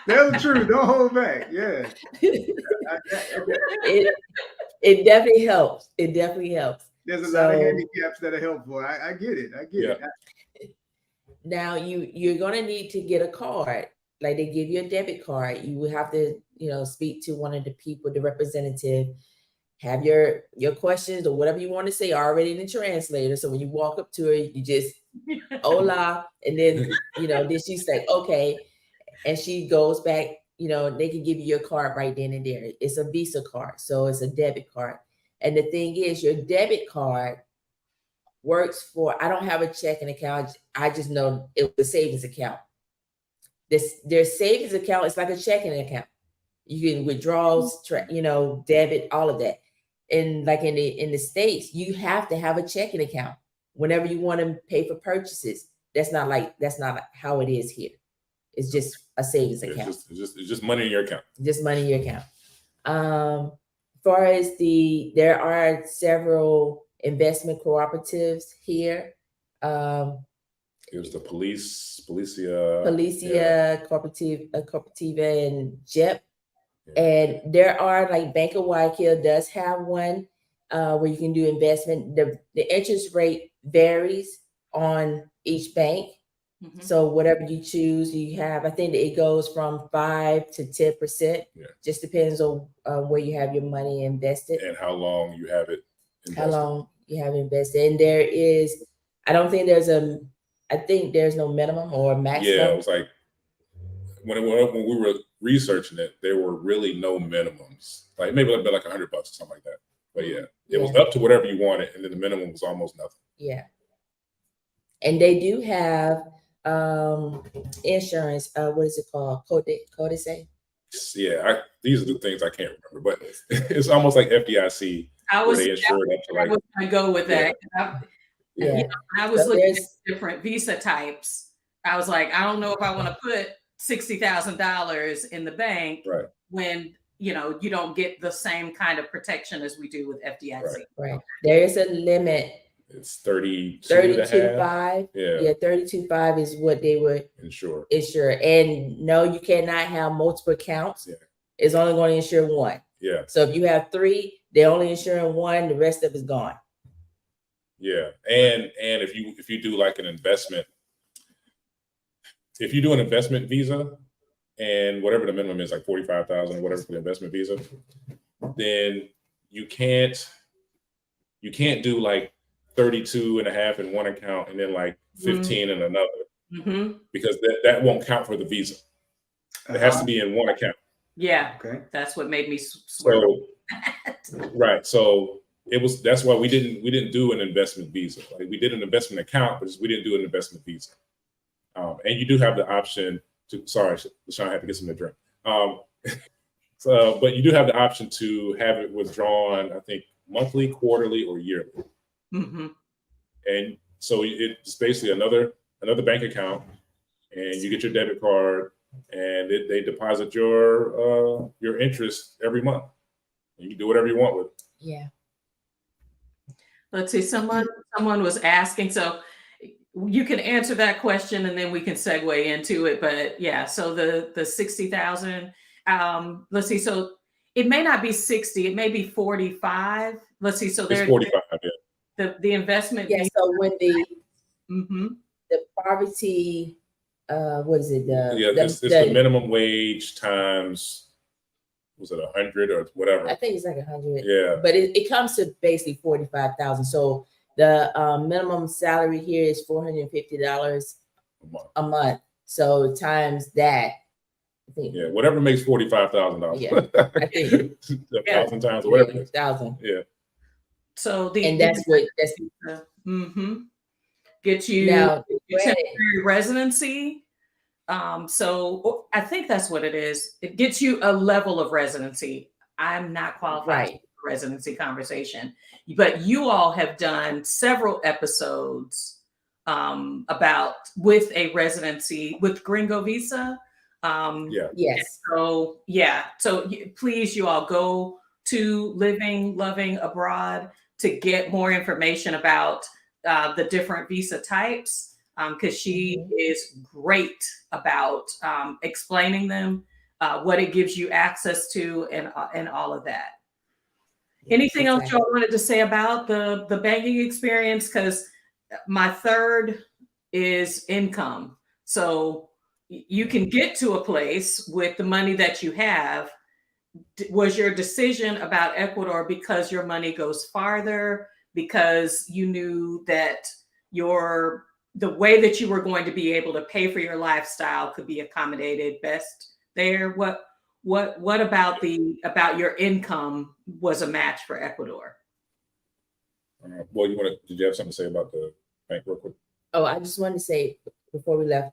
A: Tell the truth. Don't hold back. Yeah.
C: It definitely helps. It definitely helps.
A: There's a lot of handicaps that are helpful. I get it. I get it.
C: Now you're gonna need to get a card. Like they give you a debit card. You will have to, speak to one of the people, the representative, have your questions or whatever you want to say already in the translator. So when you walk up to her, you just hola, and then then she's like, okay, and she goes back. They can give you your card right then and there. It's a Visa card, so it's a debit card. And the thing is, your debit card works for. I don't have a checking account. I just know it was a savings account. Their savings account is like a checking account. You can withdrawals, debit, all of that. And like in the States, you have to have a checking account whenever you want to pay for purchases. That's not how it is here. It's just a savings account.
D: It's just money in your account.
C: Just money in your account. As far as there are several investment cooperatives here.
D: It was the Policia,
C: Cooperativa, and JEP. And there are like Bank of Guayaquil does have one where you can do investment. The interest rate varies on each bank. Mm-hmm. So whatever you choose, you have. I think that it goes from 5 to 10%. Yeah. Just depends on where you have your money invested
D: and how long you have it invested.
C: And there is, I think there's no minimum or maximum.
D: Yeah, it was like when we were researching it, there were really no minimums. Like maybe like $100 or something like that. But yeah, it was up to whatever you wanted, and then the minimum was almost nothing.
C: Yeah, and they do have insurance. What is it called? Codice.
D: Yeah, these are the things I can't remember, but it's almost like FDIC.
B: I was going to go with that.
C: Yeah.
B: I was looking at different visa types. I was like, I don't know if I want to put $60,000 in the bank when you don't get the same kind of protection as we do with FDIC.
C: Right. There is a limit.
D: It's 32.5.
C: Yeah, 32.5 is what they would
D: insure.
C: And no, you cannot have multiple accounts. Yeah. It's only going to insure one.
D: Yeah.
C: So if you have 3, they're only insuring one, the rest of it's gone.
D: Yeah. And if you do like an investment, if you do an investment visa and whatever the minimum is, like 45,000 or whatever for the investment visa, then you can't do like 32.5 in one account and then like 15 in another, because that won't count for the visa. It has to be in one account.
B: Yeah.
A: Okay.
B: That's what made me swear.
D: Right. So that's why we didn't do an investment visa. Like we did an investment account, but we didn't do an investment visa. And you do have the option to. Sorry, LaShawn, I had to get something to drink. But you do have the option to have it withdrawn. I think monthly, quarterly, or yearly.
B: Mm-hmm.
D: And so it's basically another bank account, and you get your debit card, and they deposit your interest every month. You can do whatever you want with it.
C: Yeah.
B: Let's see. Someone was asking, so you can answer that question, and then we can segue into it. But yeah, so the 60,000. Let's see. So it may not be 60. It may be 45. Let's see. So there's
D: 45. Yeah.
B: The investment.
C: Yeah. So when the poverty, what is it?
D: It's the minimum wage times. Was it 100 or whatever?
C: I think it's like 100.
D: Yeah.
C: But it comes to basically 45,000. So the minimum salary here is $450 a month. So times that, I think.
D: Yeah, whatever makes $45,000.
C: Yeah, I think
D: 1,000 times or whatever.
C: 1,000.
D: Yeah.
C: So that's
B: get you
C: now
B: temporary residency. So I think that's what it is. It gets you a level of residency. I'm not qualified for the residency conversation, but you all have done several episodes about with a residency with Gringo Visa.
C: Yes.
B: So please, you all go to living, loving abroad to get more information about the different visa types, because she is great about explaining them, what it gives you access to, and all of that. Anything else y'all wanted to say about the banking experience? Because my third is income. So you can get to a place with the money that you have. Was your decision about Ecuador because your money goes farther, because you knew that the way that you were going to be able to pay for your lifestyle could be accommodated best there? What about your income was a match for Ecuador?
D: Well, did you have something to say about the bank real quick?
C: Oh, I just wanted to say before we left,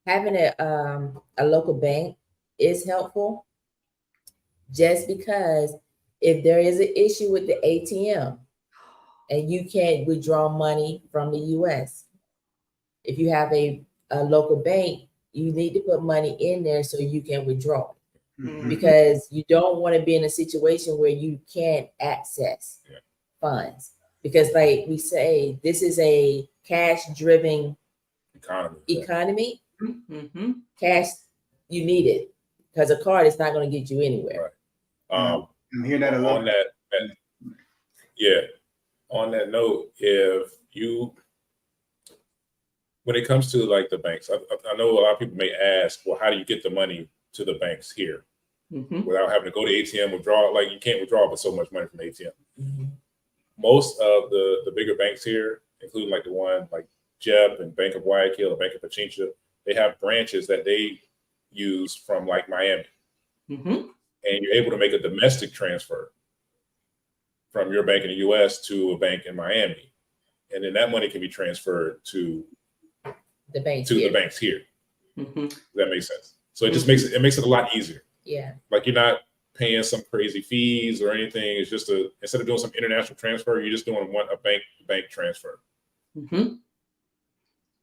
C: having a local bank is helpful, just because if there is an issue with the ATM and you can't withdraw money from the US, if you have a local bank, you need to put money in there so you can withdraw. Because you don't want to be in a situation where you can't access funds. Because like we say, this is a cash-driven economy.
B: Mm-hmm.
C: Cash, you need it, because a card is not going to get you anywhere.
D: Right.
A: I'm hearing that a lot.
D: On that note, when it comes to like the banks, I know a lot of people may ask, well, how do you get the money to the banks here without having to go to ATM, withdraw? Like, you can't withdraw but so much money from the ATM. Most of the bigger banks here, including like the one like JEP and Bank of Guayaquil or Bank of Pichincha, they have branches that they use from like Miami. And you're able to make a domestic transfer from your bank in the US to a bank in Miami. And then that money can be transferred to the banks here. Does that make sense? So it just makes it a lot easier.
C: Yeah.
D: Like, you're not paying some crazy fees or anything. It's just instead of doing some international transfer, you're just doing a bank transfer.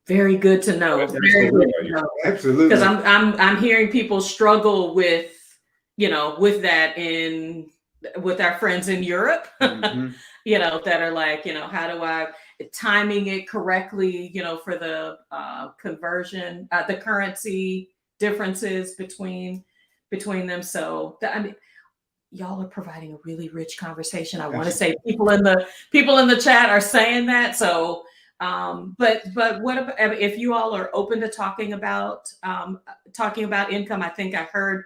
B: Very good to know. Very good to know.
A: Absolutely.
B: Because I'm hearing people struggle with that with our friends in Europe, that are like, how do I timing it correctly, for the conversion, the currency differences between them. So y'all are providing a really rich conversation. I want to say people in the chat are saying that. So, but what about if you all are open to talking about income? I think I've heard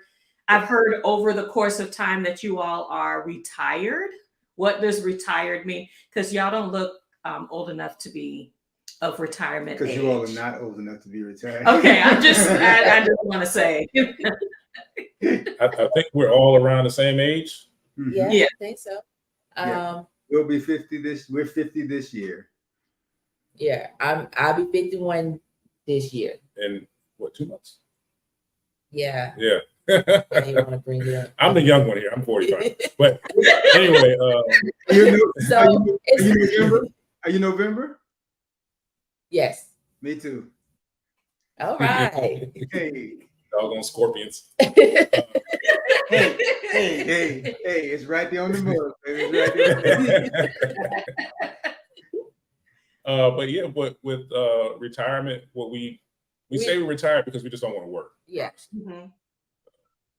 B: over the course of time that you all are retired. What does retired mean? Because y'all don't look old enough to be of retirement age.
A: Because you all are not old enough to be retired.
B: Okay, I just want to say.
D: I think we're all around the same age.
C: Yeah, I think so.
A: We'll be 50 we're 50 this year.
C: Yeah, I'll be 51 this year.
D: In what, 2 months?
C: Yeah.
D: Yeah.
C: I didn't want to bring it up.
D: I'm the young one here. I'm 45. But anyway,
A: are you November?
C: Yes.
A: Me too.
C: All right.
A: Hey.
D: Doggone scorpions.
A: Hey, it's right there on the mug. It's right there.
D: But yeah, with retirement, what we say we retired because we just don't want to work.
C: Yeah.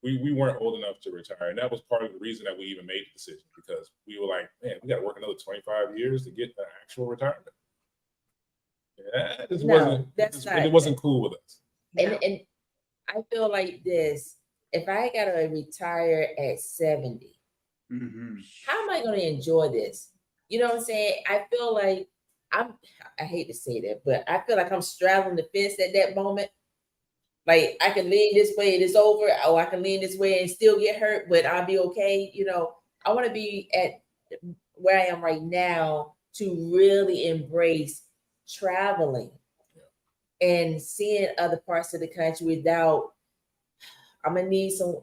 D: We weren't old enough to retire, and that was part of the reason that we even made the decision, because we were like, man, we got to work another 25 years to get the actual retirement. Yeah, it wasn't cool with us.
C: And I feel like this: if I gotta retire at 70, how am I gonna enjoy this? You know what I'm saying? I feel like I hate to say that, but I feel like I'm straddling the fence at that moment. Like, I can lean this way and it's over, or I can lean this way and still get hurt, but I'll be okay. I want to be at where I am right now to really embrace traveling and seeing other parts of the country without. I'm gonna need some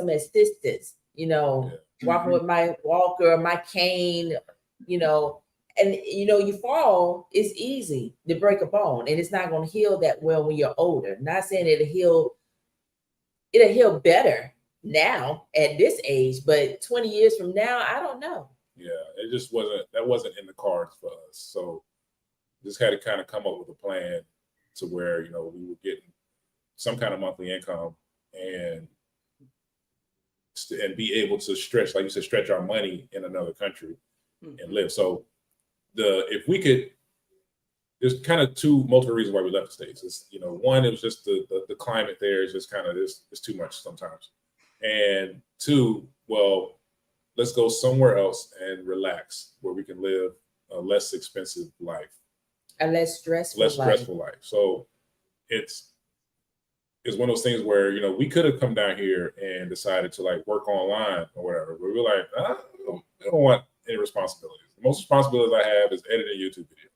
C: assistance. Walking with my walker, my cane. And you fall, it's easy to break a bone, and it's not going to heal that well when you're older. Not saying it'll heal better, now at this age, but 20 years from now, I don't know.
D: Yeah, it just wasn't in the cards for us. So just had to kind of come up with a plan to where, we were getting some kind of monthly income and be able to stretch, like you said, stretch our money in another country and live. So if we could, there's kind of multiple reasons why we left the States. It's, one, it was just the climate there is just kind of it's too much sometimes. And two, well, let's go somewhere else and relax where we can live a less expensive life.
C: A less stressful
D: life. So it's one of those things where, we could have come down here and decided to like work online or whatever. But we're like, I don't want any responsibilities. The most responsibilities I have is editing YouTube videos.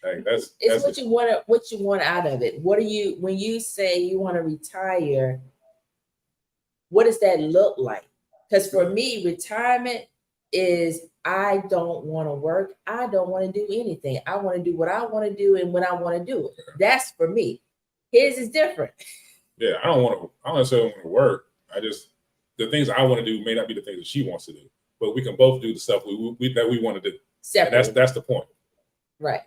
D: Like that's
C: what you want out of it. What do you, when you say you want to retire, what does that look like? Because for me, retirement is I don't want to work. I don't want to do anything. I want to do what I want to do and when I want to do it. That's for me. His is different.
D: Yeah, I don't necessarily want to work. The things I want to do may not be the things that she wants to do, but we can both do the stuff that we want to do. Separately. And that's the point.
C: Right.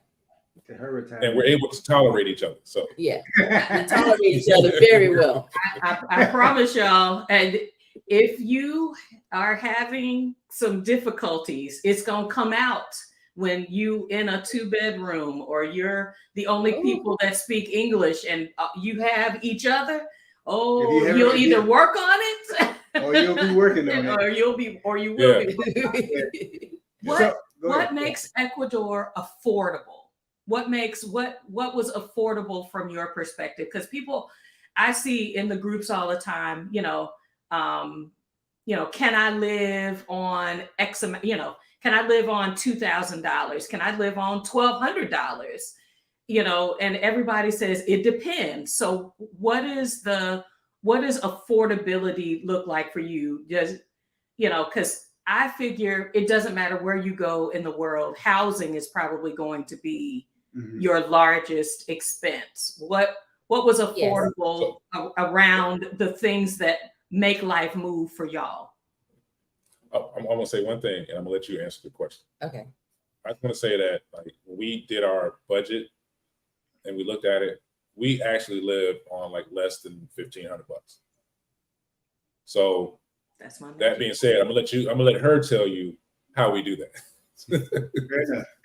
A: To her retirement.
D: And we're able to tolerate each other. So
C: yeah, we tolerate each other very well.
B: I promise y'all, and if you are having some difficulties, it's gonna come out when you in a 2-bedroom or you're the only people that speak English and you have each other. Oh, you'll either work on it,
A: or you'll be working on it,
B: or you will be. What makes Ecuador affordable? What was affordable from your perspective? Because people I see in the groups all the time, can I live on X amount, can I live on $2,000? Can I live on $1,200? And everybody says it depends. So what does affordability look like for you? Because I figure it doesn't matter where you go in the world, housing is probably going to be your largest expense. What was affordable around the things that make life move for y'all?
D: I'm gonna say one thing, and I'm gonna let you answer the question.
C: Okay.
D: I just want to say that like when we did our budget and we looked at it, we actually lived on like less than $1,500. So
B: that's my
D: that being said, I'm gonna let her tell you how we do that.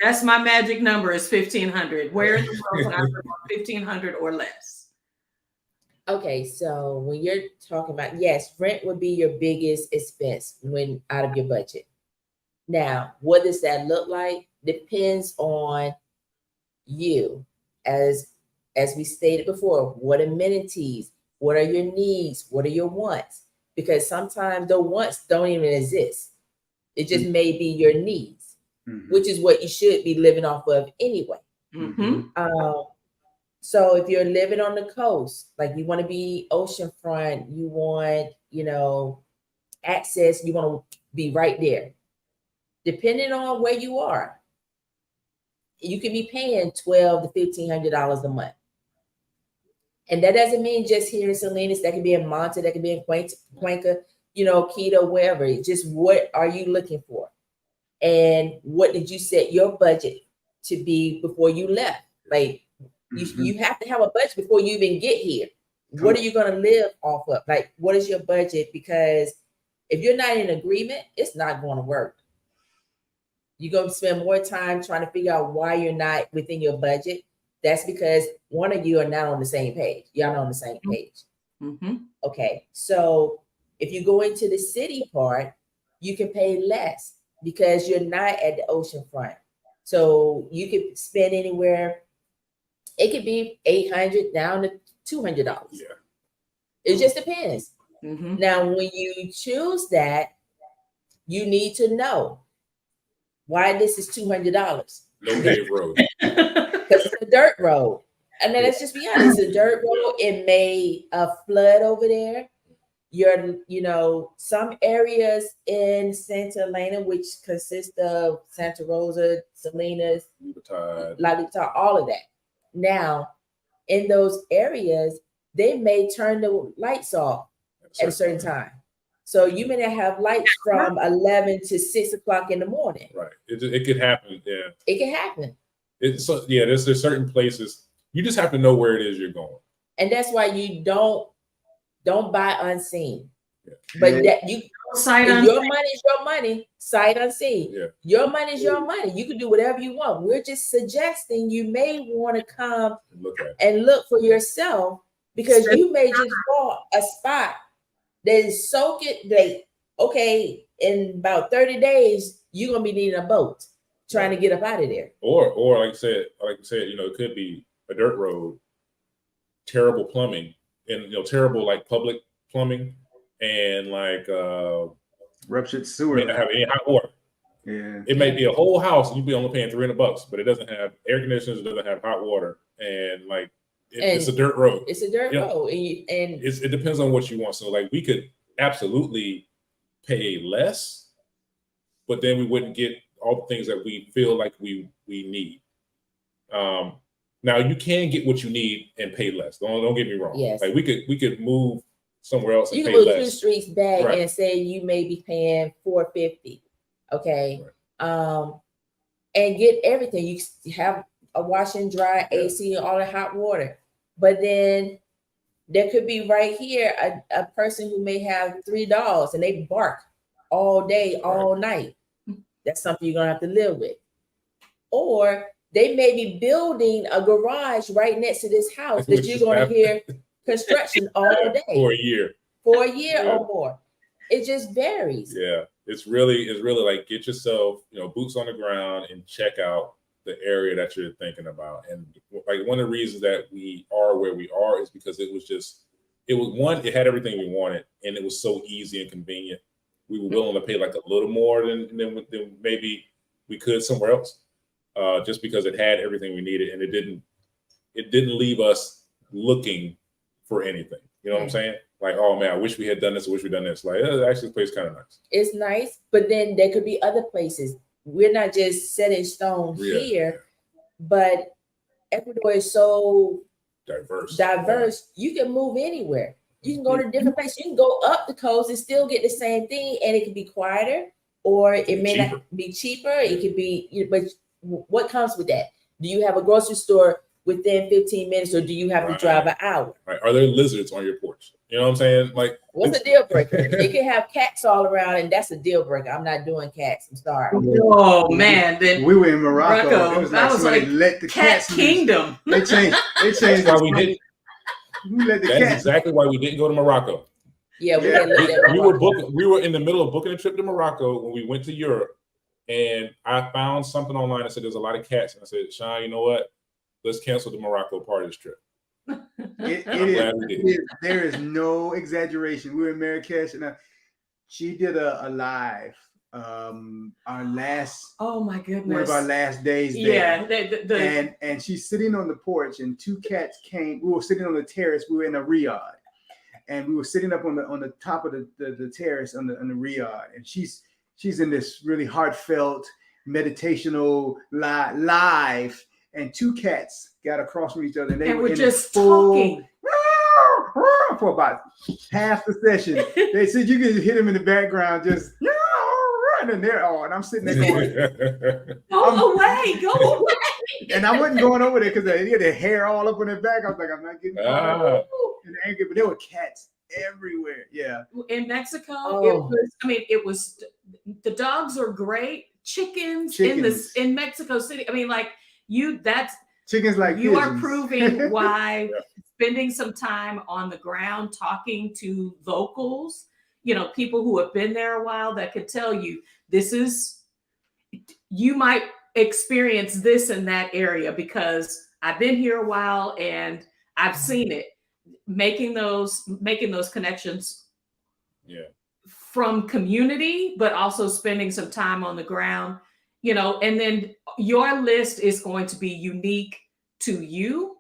B: That's my magic number is 1,500. Where in the world can I live on 1,500 or less?
C: Okay, so when you're talking about, yes, rent would be your biggest expense when out of your budget. Now, what does that look like? Depends on you. As we stated before, what amenities, what are your needs, what are your wants? Because sometimes the wants don't even exist. It just may be your needs, which is what you should be living off of anyway. So if you're living on the coast, like you want to be oceanfront, you want, access, you want to be right there. Depending on where you are, you can be paying $1,200 to $1,500 a month. And that doesn't mean just here in Salinas, that can be in Monte, that can be in Cuenca, Quito, wherever. It's just what are you looking for? And what did you set your budget to be before you left? Like, you have to have a budget before you even get here. What are you going to live off of? Like, what is your budget? Because if you're not in agreement, it's not going to work. You're going to spend more time trying to figure out why you're not within your budget. That's because one of you are not on the same page. Y'all not on the same page. Okay. So if you go into the city part, you can pay less because you're not at the ocean front. So you could spend anywhere. It could be $800 down to $200.
D: Yeah.
C: It just depends. Now, when you choose that, you need to know why this is $200.
D: No paved road.
C: Because it's a dirt road. And then let's just be honest, it's a dirt road. It may flood over there. Some areas in Santa Elena, which consist of Santa Rosa, Salinas, La Libertad, all of that. Now, in those areas, they may turn the lights off at a certain time. So you may not have lights from 11 to 6 o'clock in the morning.
D: Right. It could happen. Yeah.
C: It can happen.
D: There's certain places you just have to know where it is you're going.
C: And that's why you don't buy unseen.
D: Yeah.
C: But that you
B: Sight
C: your
B: unseen.
C: money is your money, sight unseen.
D: Yeah.
C: Your money is your money. You can do whatever you want. We're just suggesting you may want to come and look for yourself, because you may just bought a spot that is so good that, okay, in about 30 days, you're gonna be needing a boat trying to get up out of there.
D: Or like I said, it could be a dirt road, terrible plumbing, and terrible like public plumbing, and like
A: ruptured sewer.
D: May not have any hot water.
A: Yeah.
D: It may be a whole house and you'd be only paying $300, but it doesn't have air conditioners, it doesn't have hot water, and like it's a dirt road.
C: It's a dirt road, and
D: it depends on what you want. So like we could absolutely pay less, but then we wouldn't get all the things that we feel like we need. Now you can get what you need and pay less. Don't get me wrong.
C: Yes.
D: Like we could move somewhere else and
C: you
D: pay
C: can move
D: less.
C: 2 streets back
D: Right.
C: and say you may be paying $450. Okay.
D: Right.
C: And get everything. You have a wash and dry, AC, and all the hot water. But then there could be right here a person who may have $3 and they bark all day, all night. That's something you're gonna have to live with. Or they may be building a garage right next to this house that you're gonna hear construction all day
D: for a year
C: or more. It just varies.
D: Yeah, it's really like get yourself boots on the ground and check out the area that you're thinking about. And like one of the reasons that we are where we are is because it had everything we wanted, and it was so easy and convenient. We were willing to pay like a little more than maybe we could somewhere else, just because it had everything we needed, and it didn't leave us looking for anything. You know what I'm saying? Like, oh man, I wish we had done this. I wish we'd done this. Like, actually, this place is kind of nice.
C: It's nice, but then there could be other places. We're not just set in stone here, but Ecuador is so diverse. You can move anywhere. You can go to different places. You can go up the coast and still get the same thing, and it can be quieter, or it may not be cheaper. It could be, but what comes with that? Do you have a grocery store within 15 minutes, or do you have to drive an hour?
D: Right. Are there lizards on your porch? You know what I'm saying? Like,
C: what's a deal breaker? It can have cats all around, and that's a deal breaker. I'm not doing cats. I'm sorry.
B: Oh man, then
A: we were in Morocco. It was like somebody let the
B: Cat
A: cats
B: Kingdom.
A: They changed.
D: That's why we didn't.
A: That's
D: exactly why we didn't go to Morocco.
C: Yeah, we
D: were in the middle of booking a trip to Morocco when we went to Europe, and I found something online that said there's a lot of cats, and I said, Sean, you know what? Let's cancel the Morocco part of this trip.
A: There is no exaggeration. We were in Marrakesh, and she did a live. Our last,
B: oh my goodness,
A: one of our last days there.
B: Yeah,
A: and she's sitting on the porch, and 2 cats came. We were sitting on the terrace. We were in a riad, and we were sitting up on the top of the terrace on the riad, and she's in this really heartfelt meditational live, and 2 cats got across from each other, and they were just talking for about half the session. They said you can hit them in the background, just and they're all, and I'm sitting there going,
B: go away.
A: And I wasn't going over there because they had their hair all up on their back. I was like, I'm not getting caught in the anger, but there were cats everywhere. Yeah.
B: In Mexico, it was the dogs are great. Chickens. in Mexico City. I mean, like
A: chickens like
B: you
A: pigeons.
B: are proving why spending some time on the ground talking to locals, people who have been there a while, that could tell you you might experience this in that area, because I've been here a while and I've seen it. Making those connections from community, but also spending some time on the ground, and then your list is going to be unique to you.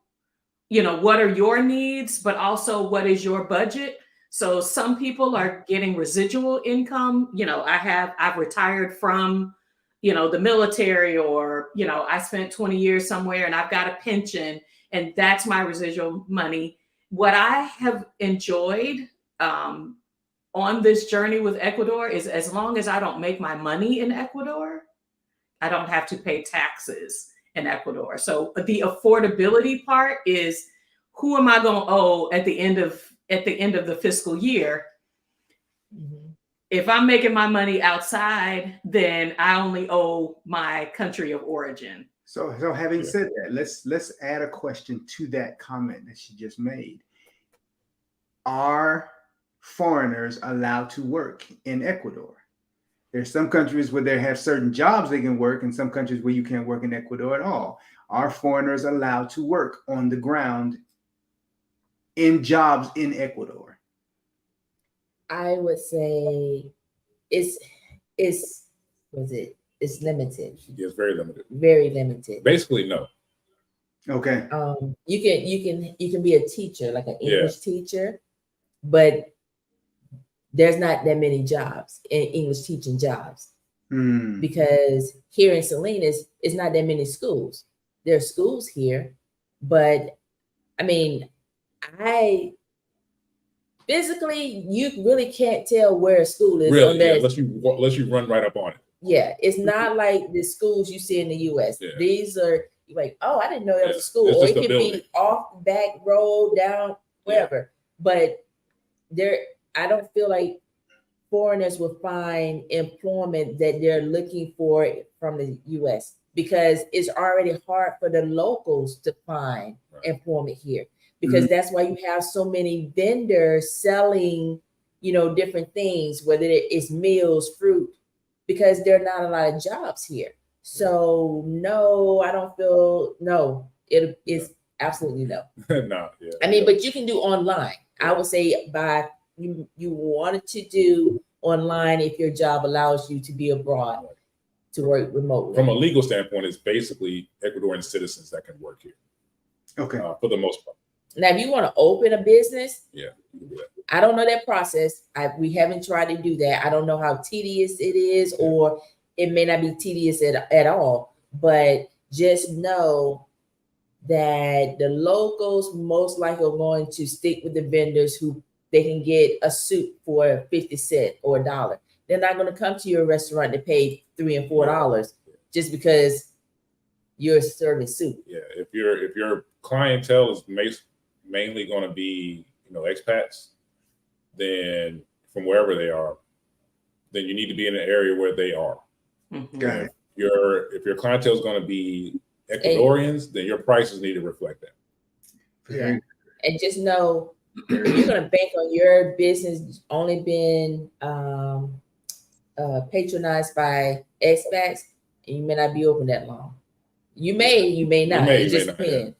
B: What are your needs, but also what is your budget? So some people are getting residual income. I've retired from, the military, or, I spent 20 years somewhere and I've got a pension, and that's my residual money. What I have enjoyed on this journey with Ecuador is as long as I don't make my money in Ecuador, I don't have to pay taxes in Ecuador. So the affordability part is, who am I going to owe at the end of the fiscal year?
C: Mhm.
B: If I'm making my money outside, then I only owe my country of origin.
A: So having said that, let's add a question to that comment that she just made. Are foreigners allowed to work in Ecuador? There's some countries where they have certain jobs they can work, and some countries where you can't work in Ecuador at all. Are foreigners allowed to work on the ground in jobs in Ecuador?
C: I would say it's limited.
D: It's very limited.
C: Very limited.
D: Basically, no.
A: Okay.
C: You can be a teacher, like an English teacher, but there's not that many jobs in English teaching jobs. Because here in Salinas, it's not that many schools. There are schools here, but I mean, physically, you really can't tell where a school is.
D: Really, unless you run right up on it.
C: Yeah, it's not like the schools you see in the U.S.
D: Yeah.
C: These are like, oh, I didn't know there was a school.
D: It's
C: Or
D: just
C: it
D: a
C: could
D: building.
C: be off the back road, down, wherever. But I don't feel like foreigners will find employment that they're looking for from the U.S. because it's already hard for the locals to find employment here. Because that's why you have so many vendors selling, different things, whether it's meals, fruit, because there are not a lot of jobs here. So no, I don't feel it is absolutely no.
D: No, yeah.
C: I mean, but you can do online. I would say you wanted to do online if your job allows you to be abroad to work remotely.
D: From a legal standpoint, it's basically Ecuadorian citizens that can work here.
A: Okay.
D: For the most part.
C: Now, if you want to open a business,
D: you can do that.
C: I don't know that process. We haven't tried to do that. I don't know how tedious it is, or it may not be tedious at all. But just know that the locals most likely are going to stick with the vendors who they can get a suit for 50 cents or $1. They're not going to come to your restaurant to pay $3 and $4 just because you're serving soup.
D: Yeah, if your clientele is mainly going to be expats, then from wherever they are, then you need to be in an area where they are.
B: Mm-hmm.
A: Got it.
D: If your clientele is going to be Ecuadorians, then your prices need to reflect that.
C: Yeah, and just know you're going to bank on your business only being patronized by expats, and you may not be open that long. You may not. It just depends.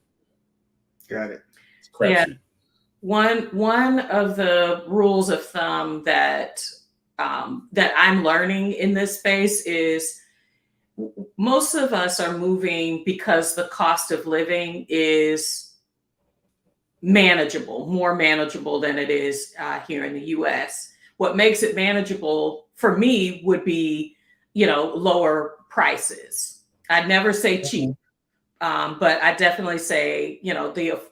A: Got it.
B: Yeah. One of the rules of thumb that I'm learning in this space is most of us are moving because the cost of living is more manageable than it is here in the U.S. What makes it manageable for me would be, lower prices. I'd never say cheap, but I definitely say,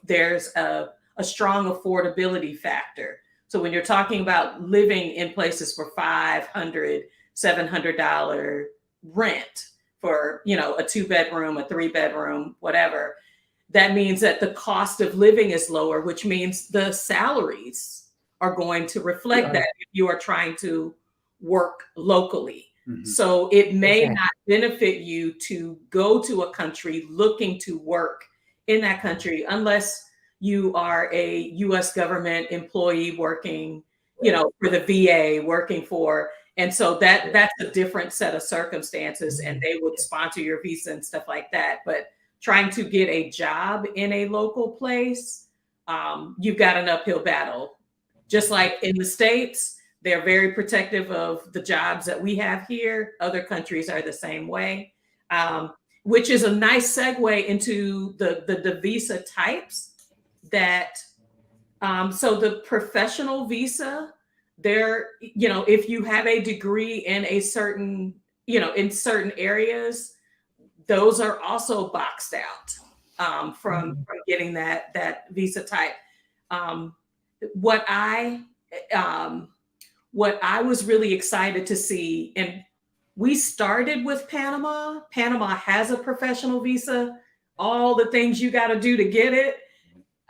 B: there's a strong affordability factor. So when you're talking about living in places for $500, $700 rent for, a 2-bedroom, a 3-bedroom, whatever, that means that the cost of living is lower, which means the salaries are going to reflect that if you are trying to work locally. Mm-hmm. So it may not benefit you to go to a country looking to work in that country unless you are a U.S. government employee working, for the VA, working for, and so that's a different set of circumstances, and they would sponsor your visa and stuff like that. But trying to get a job in a local place, you've got an uphill battle. Just like in the States, they're very protective of the jobs that we have here. Other countries are the same way, which is a nice segue into the visa types that, so the professional visa, there, if you have a degree in a certain, in certain areas, those are also boxed out from getting that visa type. What I what I was really excited to see, and we started with Panama. Panama has a professional visa, all the things you got to do to get it.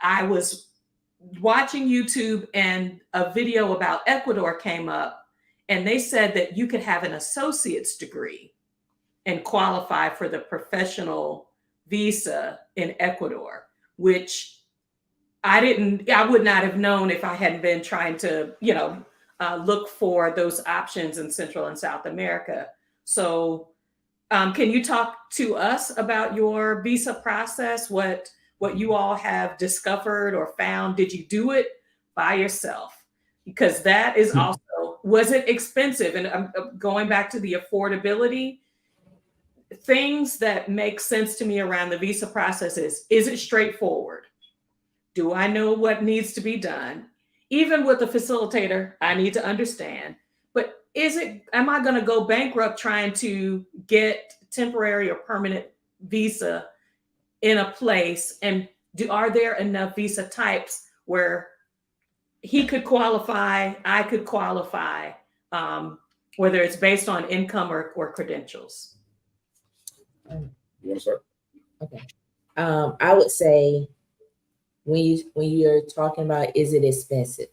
B: I was watching YouTube and a video about Ecuador came up, and they said that you could have an associate's degree and qualify for the professional visa in Ecuador, which I would not have known if I hadn't been trying to, look for those options in Central and South America. So can you talk to us about your visa process? What you all have discovered or found? Did you do it by yourself? Because that is also, was it expensive? And I'm going back to the affordability, things that make sense to me around the visa process is it straightforward? Do I know what needs to be done? Even with a facilitator, I need to understand. But am I going to go bankrupt trying to get temporary or permanent visa in a place? And are there enough visa types where he could qualify, I could qualify, whether it's based on income or credentials?
D: You want to start?
C: Okay. I would say when you're talking about, is it expensive?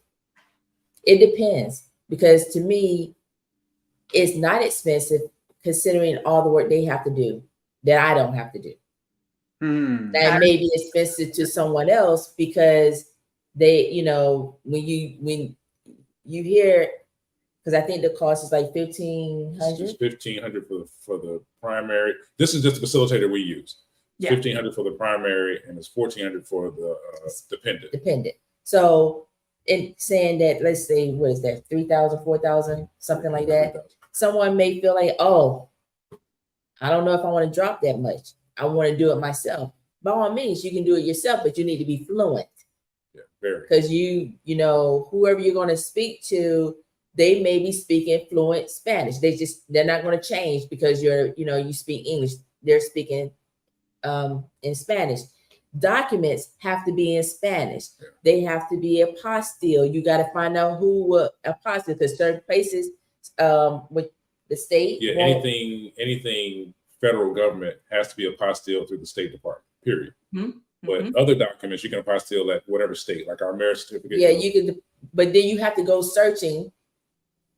C: It depends, because to me, it's not expensive considering all the work they have to do that I don't have to do. That may be expensive to someone else because they, when you hear, because I think the cost is like $1,500.
D: It's $1,500 for the primary. This is just the facilitator we use.
B: Yeah.
D: $1,500 for the primary, and it's $1,400 for the dependent.
C: So, in saying that, let's say, what is that, 3,000, 4,000, something like that.
D: 3,000.
C: Someone may feel like, oh, I don't know if I want to drop that much. I want to do it myself. By all means, you can do it yourself, but you need to be fluent.
D: Yeah, very.
C: Because whoever you're going to speak to, they may be speaking fluent Spanish. They're not going to change because you speak English. They're speaking in Spanish. Documents have to be in Spanish.
D: Yeah.
C: They have to be apostille. You got to find out who apostille, because certain places with the state.
D: Yeah, anything federal government has to be apostille through the State Department, period.
B: Mm-hmm.
D: But other documents you can apostille at whatever state, like our marriage certificate.
C: Yeah, you can, but then you have to go searching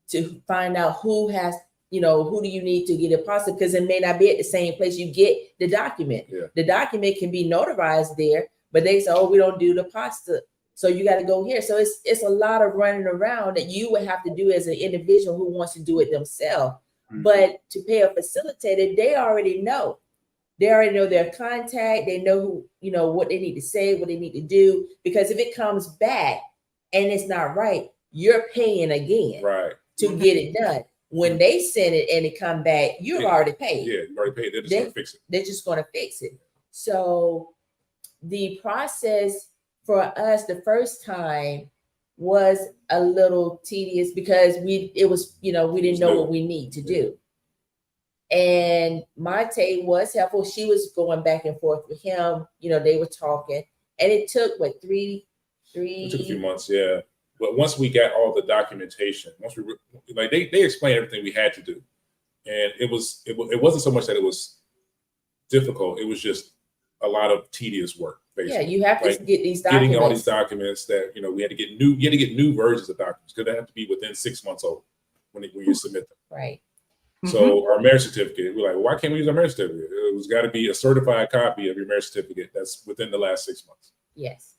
C: to find out who has, who do you need to get apostille, because it may not be at the same place you get the document.
D: Yeah.
C: The document can be notarized there, but they say, oh, we don't do the apostille. So you got to go here. So it's a lot of running around that you would have to do as an individual who wants to do it themselves. Mm-hmm. But to pay a facilitator, they already know. They already know their contact. They know who, what they need to say, what they need to do. Because if it comes back and it's not right, you're paying again to get it done. When they send it and it come back, you've already paid.
D: Yeah, you already paid. They're just going to fix it.
C: They're just going to fix it. So the process for us the first time was a little tedious because we didn't know what we need to do. And Monte was helpful. She was going back and forth with him. They were talking, and it took It
D: took a few months, yeah. But once we got all the documentation, they explained everything we had to do, and it wasn't so much that it was difficult. It was just a lot of tedious work. Basically. Yeah,
C: you have to get these documents.
D: Getting all these documents that we had to get new. You had to get new versions of documents because they have to be within 6 months old when you submit them.
C: Right.
D: So our marriage certificate, we're like, well, why can't we use our marriage certificate? It was got to be a certified copy of your marriage certificate that's within the last 6 months.
C: Yes.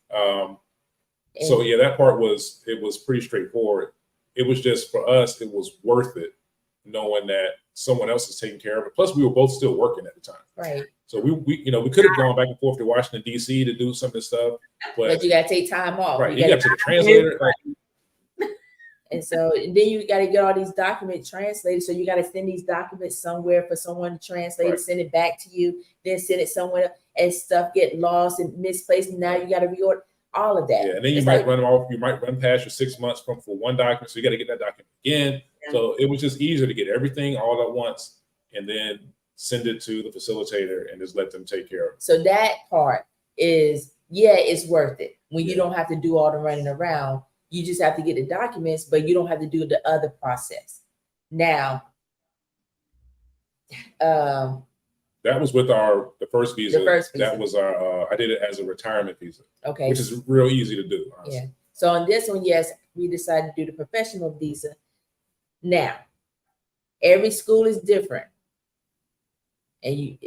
D: So yeah, that part was pretty straightforward. It was just for us, it was worth it knowing that someone else is taking care of it. Plus, we were both still working at the time.
C: Right.
D: So we could have gone back and forth to Washington D.C. to do some of this stuff, but
C: you got to take time off.
D: Right. You got to the translator.
C: And then you got to get all these documents translated. So you got to send these documents somewhere for someone to translate, send it back to you, then send it somewhere, and stuff get lost and misplaced. And now you got to reorder all of that.
D: Yeah, and then you might run off. You might run past your 6 months for one document, so you got to get that document again. Yeah. So it was just easier to get everything all at once and then send it to the facilitator and just let them take care of it.
C: So that part is, it's worth it when you don't have to do all the running around. You just have to get the documents, but you don't have to do the other process. Now,
D: that was with the first visa.
C: The first visa.
D: That was our I did it as a retirement visa,
C: okay.
D: which is real easy to do. Honestly.
C: Yeah. So on this one, yes, we decided to do the professional visa. Now, every school is different, and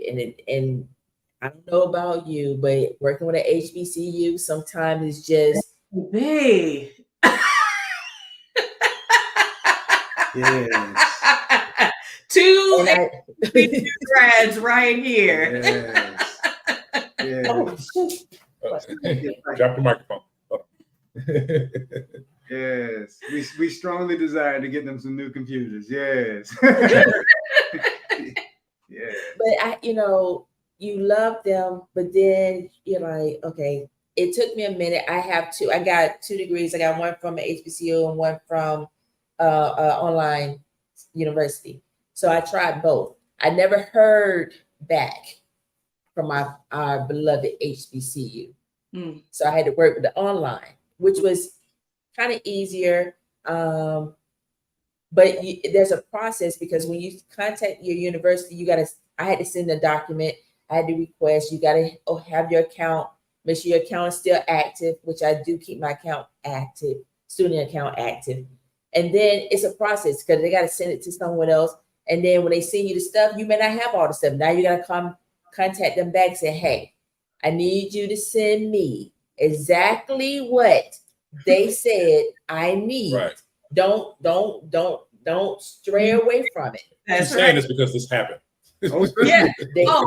C: I don't know about you, but working with an HBCU sometimes it's just
B: Hey.
A: Yes.
B: Two grads right here.
A: Yes. Yes.
C: oh shoot.
D: Drop the microphone.
A: Yes. We strongly desire to get them some new computers. Yes. Yeah.
C: But you love them, but then you're like, okay, it took me a minute. I got 2 degrees. I got one from an HBCU and one from online university. So I tried both. I never heard back from our beloved HBCU. So I had to work with the online, which was kind of easier. But there's a process, because when you contact your university, I had to send a document. I had to request, you got to have your account, make sure your account is still active, which I do keep my account active, student account active. And then it's a process, because they got to send it to someone else. And then when they send you the stuff, you may not have all the stuff. Now you got to contact them back and say, hey, I need you to send me exactly what they said I need.
D: Right.
C: Don't stray away from it.
D: I'm saying this because this happened.
B: Yeah.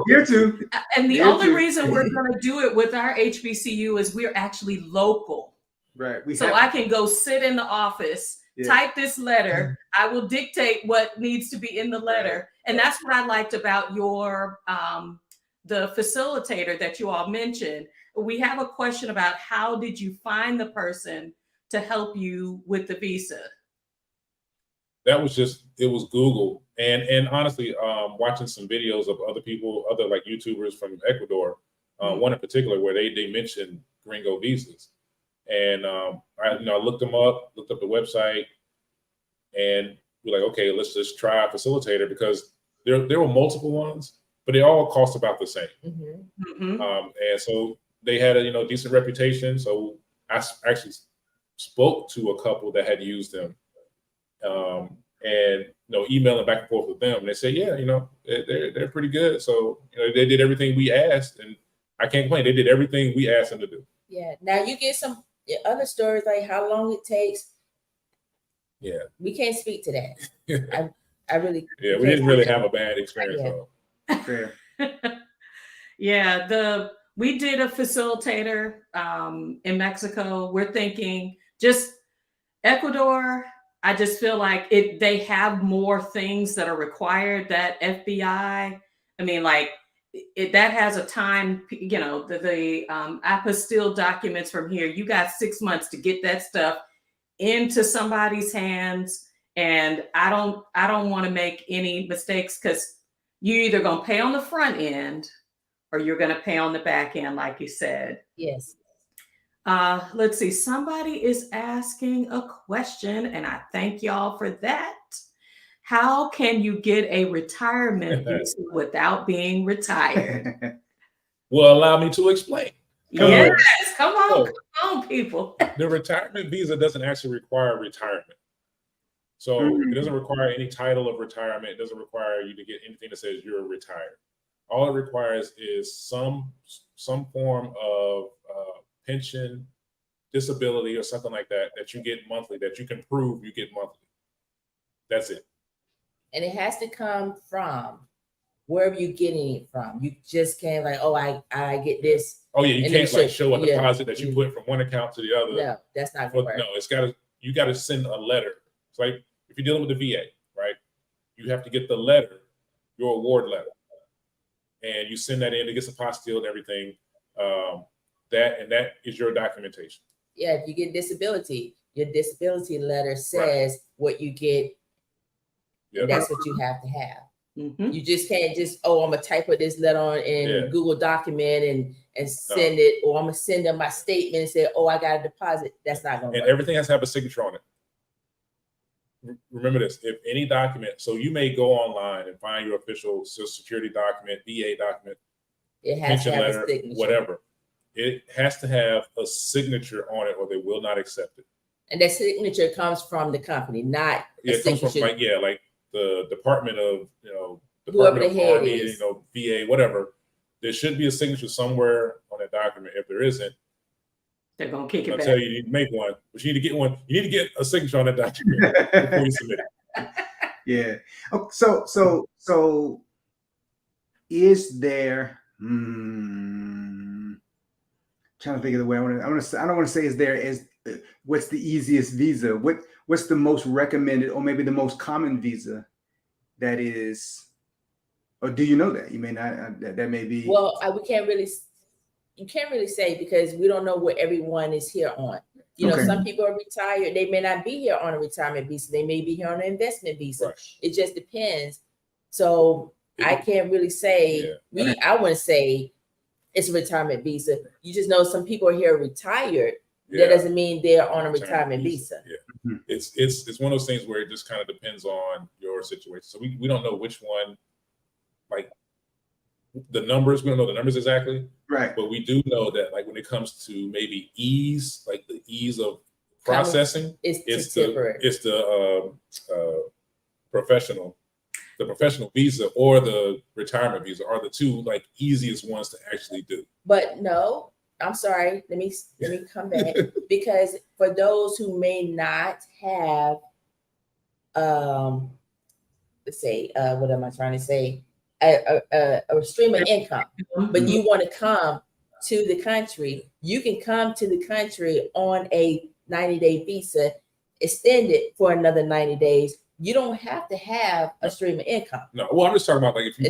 A: Here too.
B: And the only reason we're going to do it with our HBCU is we're actually local.
A: Right.
B: I can go sit in the office, type this letter. I will dictate what needs to be in the letter. Right. And that's what I liked about your the facilitator that you all mentioned. We have a question about how did you find the person to help you with the visa?
D: That was it was Google. And honestly, watching some videos of other like YouTubers from Ecuador, one in particular where they mentioned gringo visas. And I looked them up, looked up the website, and we're like, okay, let's just try a facilitator, because there were multiple ones, but they all cost about the same.
C: Mm-hmm.
D: And so they had a decent reputation. So I actually spoke to a couple that had used them, and emailing back and forth with them. And they said, yeah, they're pretty good. So they did everything we asked, and I can't complain. They did everything we asked them to do.
C: Yeah. Now you get some other stories like how long it takes.
D: Yeah.
C: We can't speak to that. I really.
D: Yeah, we didn't really have a bad experience though.
A: Fair.
B: Yeah, we did a facilitator in Mexico. We're thinking just Ecuador. I just feel like they have more things that are required. That FBI, I mean, like that has a time. The apostille documents from here. You got 6 months to get that stuff into somebody's hands, and I don't want to make any mistakes, because you're either going to pay on the front end or you're going to pay on the back end, like you said.
C: Yes.
B: Let's see. Somebody is asking a question, and I thank y'all for that. How can you get a retirement visa without being retired?
D: Well, allow me to explain.
B: Yes, come on, people.
D: The retirement visa doesn't actually require retirement. So it doesn't require any title of retirement. It doesn't require you to get anything that says you're retired. All it requires is some form of pension, disability, or something like that you get monthly, that you can prove you get monthly. That's it.
C: And it has to come from wherever you're getting it from. You just can't I get this.
D: Oh yeah, you can't show a deposit that you put from one account to the other.
C: No, that's not gonna work.
D: No, you gotta send a letter. It's like if you're dealing with the VA, right? You have to get the letter, your award letter, and you send that in. It gets apostilled and everything. That is your documentation.
C: Yeah, if you get disability, your disability letter says what you get. Yep. That's what you have to have.
B: Mhm.
C: You just can't just, I'm gonna type up this letter on in Google document and send it, or I'm gonna send them my statement and say, I got a deposit. That's not gonna work.
D: And everything has to have a signature on it. Remember this, if any document, so you may go online and find your official Social Security document, VA document,
C: it has to have
D: letter,
C: a signature.
D: whatever. It has to have a signature on it or they will not accept it.
C: And that signature comes from the company, not
D: it comes from like the Department of, Department of Army, VA, whatever. There should be a signature somewhere on that document. If there isn't,
B: they're gonna kick it back.
D: I'll tell you, you need to make one, but you need to get one. You need to get a signature on that document before you submit it.
A: Yeah. Oh, so is there? Trying to think of the way I don't want to say is there is what's the easiest visa? What's the most recommended or maybe the most common visa that is? Or do you know that? You may not. That may be.
C: Well, you can't really say because we don't know what everyone is here on. Some people are retired. They may not be here on a retirement visa. They may be here on an investment visa.
D: Right.
C: It just depends. So I can't really say. I wouldn't say it's a retirement visa. You just know some people are here retired. That doesn't mean they're on a retirement visa.
D: Yeah. Mm-hmm. It's one of those things where it just kind of depends on your situation. So we don't know which one, like the numbers. We don't know the numbers exactly.
A: Right.
D: But we do know that like when it comes to maybe ease, like the ease of processing, it's the professional visa or the retirement visa are the two like easiest ones to actually do.
C: But no, I'm sorry. Let me come back because for those who may not have, let's say, what am I trying to say? A stream of income, but you want to come to the country, you can come to the country on a 90-day visa, extended for another 90 days. You don't have to have a stream of income.
D: No, well, I'm just talking about like if you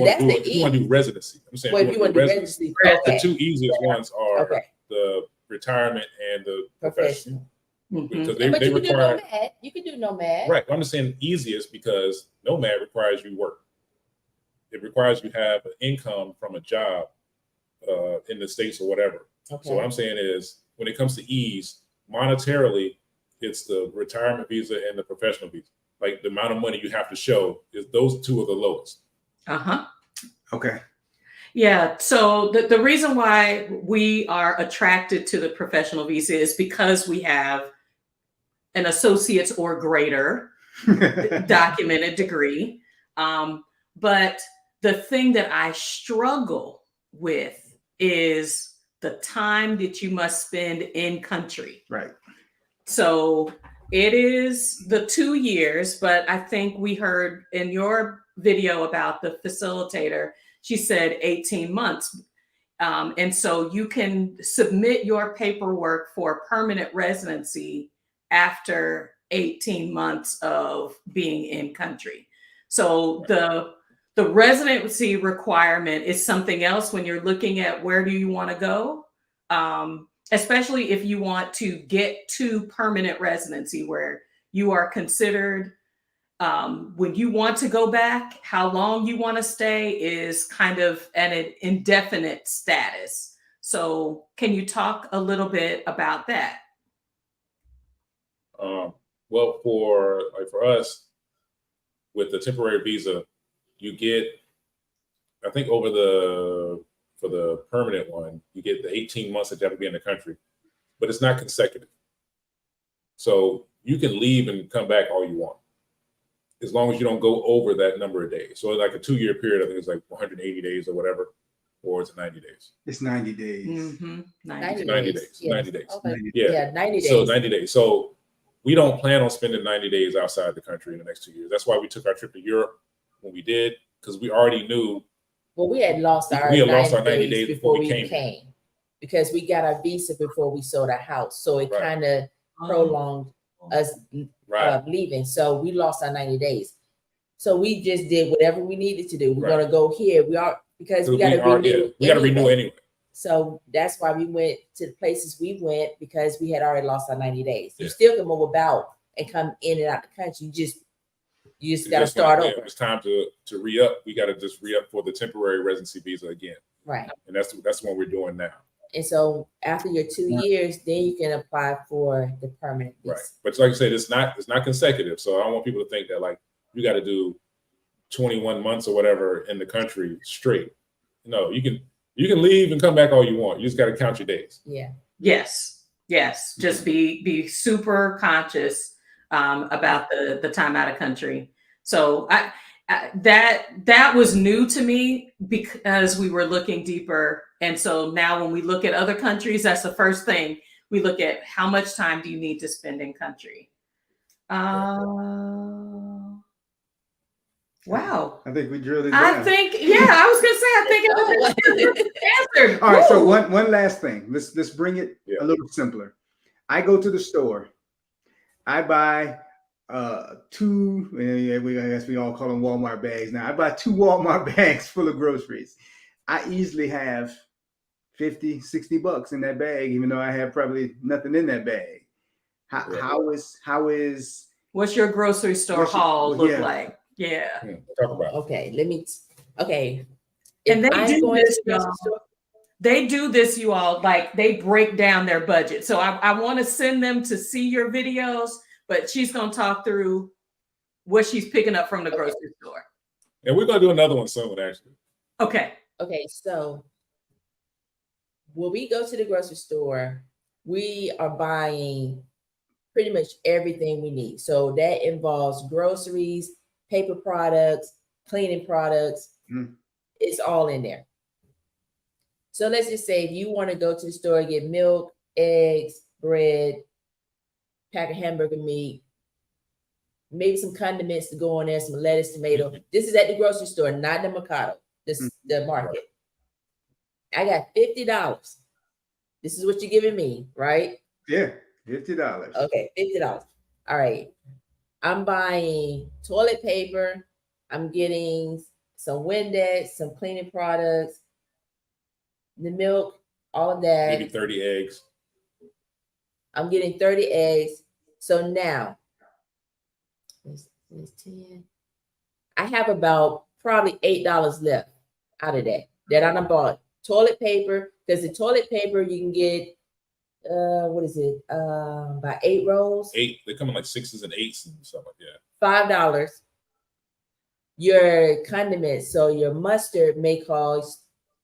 D: want to do residency. I'm saying
C: if you want to do residency,
D: the two easiest ones are the retirement and the professional. Because they require.
C: You can do nomad.
D: Right. I'm just saying easiest because nomad requires you work. It requires you have an income from a job in the States or whatever. Okay. So what I'm saying is when it comes to ease, monetarily, it's the retirement visa and the professional visa. Like the amount of money you have to show is those two are the lowest.
A: Okay.
B: Yeah. So the reason why we are attracted to the professional visa is because we have an associate's or greater documented degree. But the thing that I struggle with is the time that you must spend in country.
A: Right.
B: So it is the 2 years, but I think we heard in your video about the facilitator, she said 18 months. And so you can submit your paperwork for permanent residency after 18 months of being in country. So the residency requirement is something else when you're looking at where do you want to go, especially if you want to get to permanent residency where you are considered when you want to go back, how long you want to stay is kind of an indefinite status. So can you talk a little bit about that?
D: Well, for us with the temporary visa, you get, I think for the permanent one, you get the 18 months that you have to be in the country, but it's not consecutive. So you can leave and come back all you want, as long as you don't go over that number of days. So like a 2-year period, I think it's like 180 days or whatever, or it's 90 days.
A: It's 90 days.
B: Mm-hmm.
C: 90
D: days.
C: Yes.
D: 90 days.
C: Okay. Yeah, 90 days.
D: So 90 days. So we don't plan on spending 90 days outside the country in the next 2 years. That's why we took our trip to Europe when we did, because we already knew.
C: Well, we had lost our 90 days before we came because we got our visa before we sold our house. So it kind of prolonged us leaving. So we lost our 90 days. So we just did whatever we needed to do. We're going to go here. We got to renew anyway. So that's why we went to the places we went because we had already lost our 90 days. You still can move about and come in and out the country. You just You just got to
D: That's
C: start
D: when,
C: over.
D: it's time to re-up. We got to just re-up for the temporary residency visa again.
C: Right.
D: And that's what we're doing now.
C: And so after your 2 years, then you can apply for the permanent visa.
D: Right. But like I said, it's not consecutive. So I don't want people to think that like you got to do 21 months or whatever in the country straight. No, you can leave and come back all you want. You just got to count your days.
C: Yeah.
B: Yes. Just be super conscious about the time out of country. So that was new to me because we were looking deeper. And so now when we look at other countries, that's the first thing we look at. How much time do you need to spend in country? Wow.
A: I think we drilled it down.
B: I think everything's answered.
A: All right, so one last thing. Let's bring it a little simpler. I go to the store. I buy two, I guess we all call them Walmart bags now. I buy 2 Walmart bags full of groceries. I easily have 50, 60 bucks in that bag, even though I have probably nothing in that bag. How is
B: what's your grocery store haul look like? Yeah.
D: Talk about it.
C: Okay.
B: And they do this,
C: y'all.
B: They do this, you all, like they break down their budget. So I want to send them to see your videos, but she's going to talk through what she's picking up from the grocery store.
D: And we're going to do another one soon, actually.
B: Okay.
C: So when we go to the grocery store, we are buying pretty much everything we need. So that involves groceries, paper products, cleaning products. It's all in there. So let's just say if you want to go to the store and get milk, eggs, bread, pack of hamburger meat, maybe some condiments to go on there, some lettuce, tomato. This is at the grocery store, not the Mercado, the market. I got $50. This is what you're giving me, right?
A: Yeah, $50.
C: Okay, $50. All right. I'm buying toilet paper. I'm getting some Windex, some cleaning products, the milk, all of that.
D: Maybe 30 eggs.
C: I'm getting 30 eggs. So now, it's 10. I have about probably $8 left out of that I done bought. Toilet paper, because the toilet paper you can get, about 8 rolls.
D: 8. They come in like 6s and 8s and stuff like that.
C: $5. Your condiments, so your mustard may cost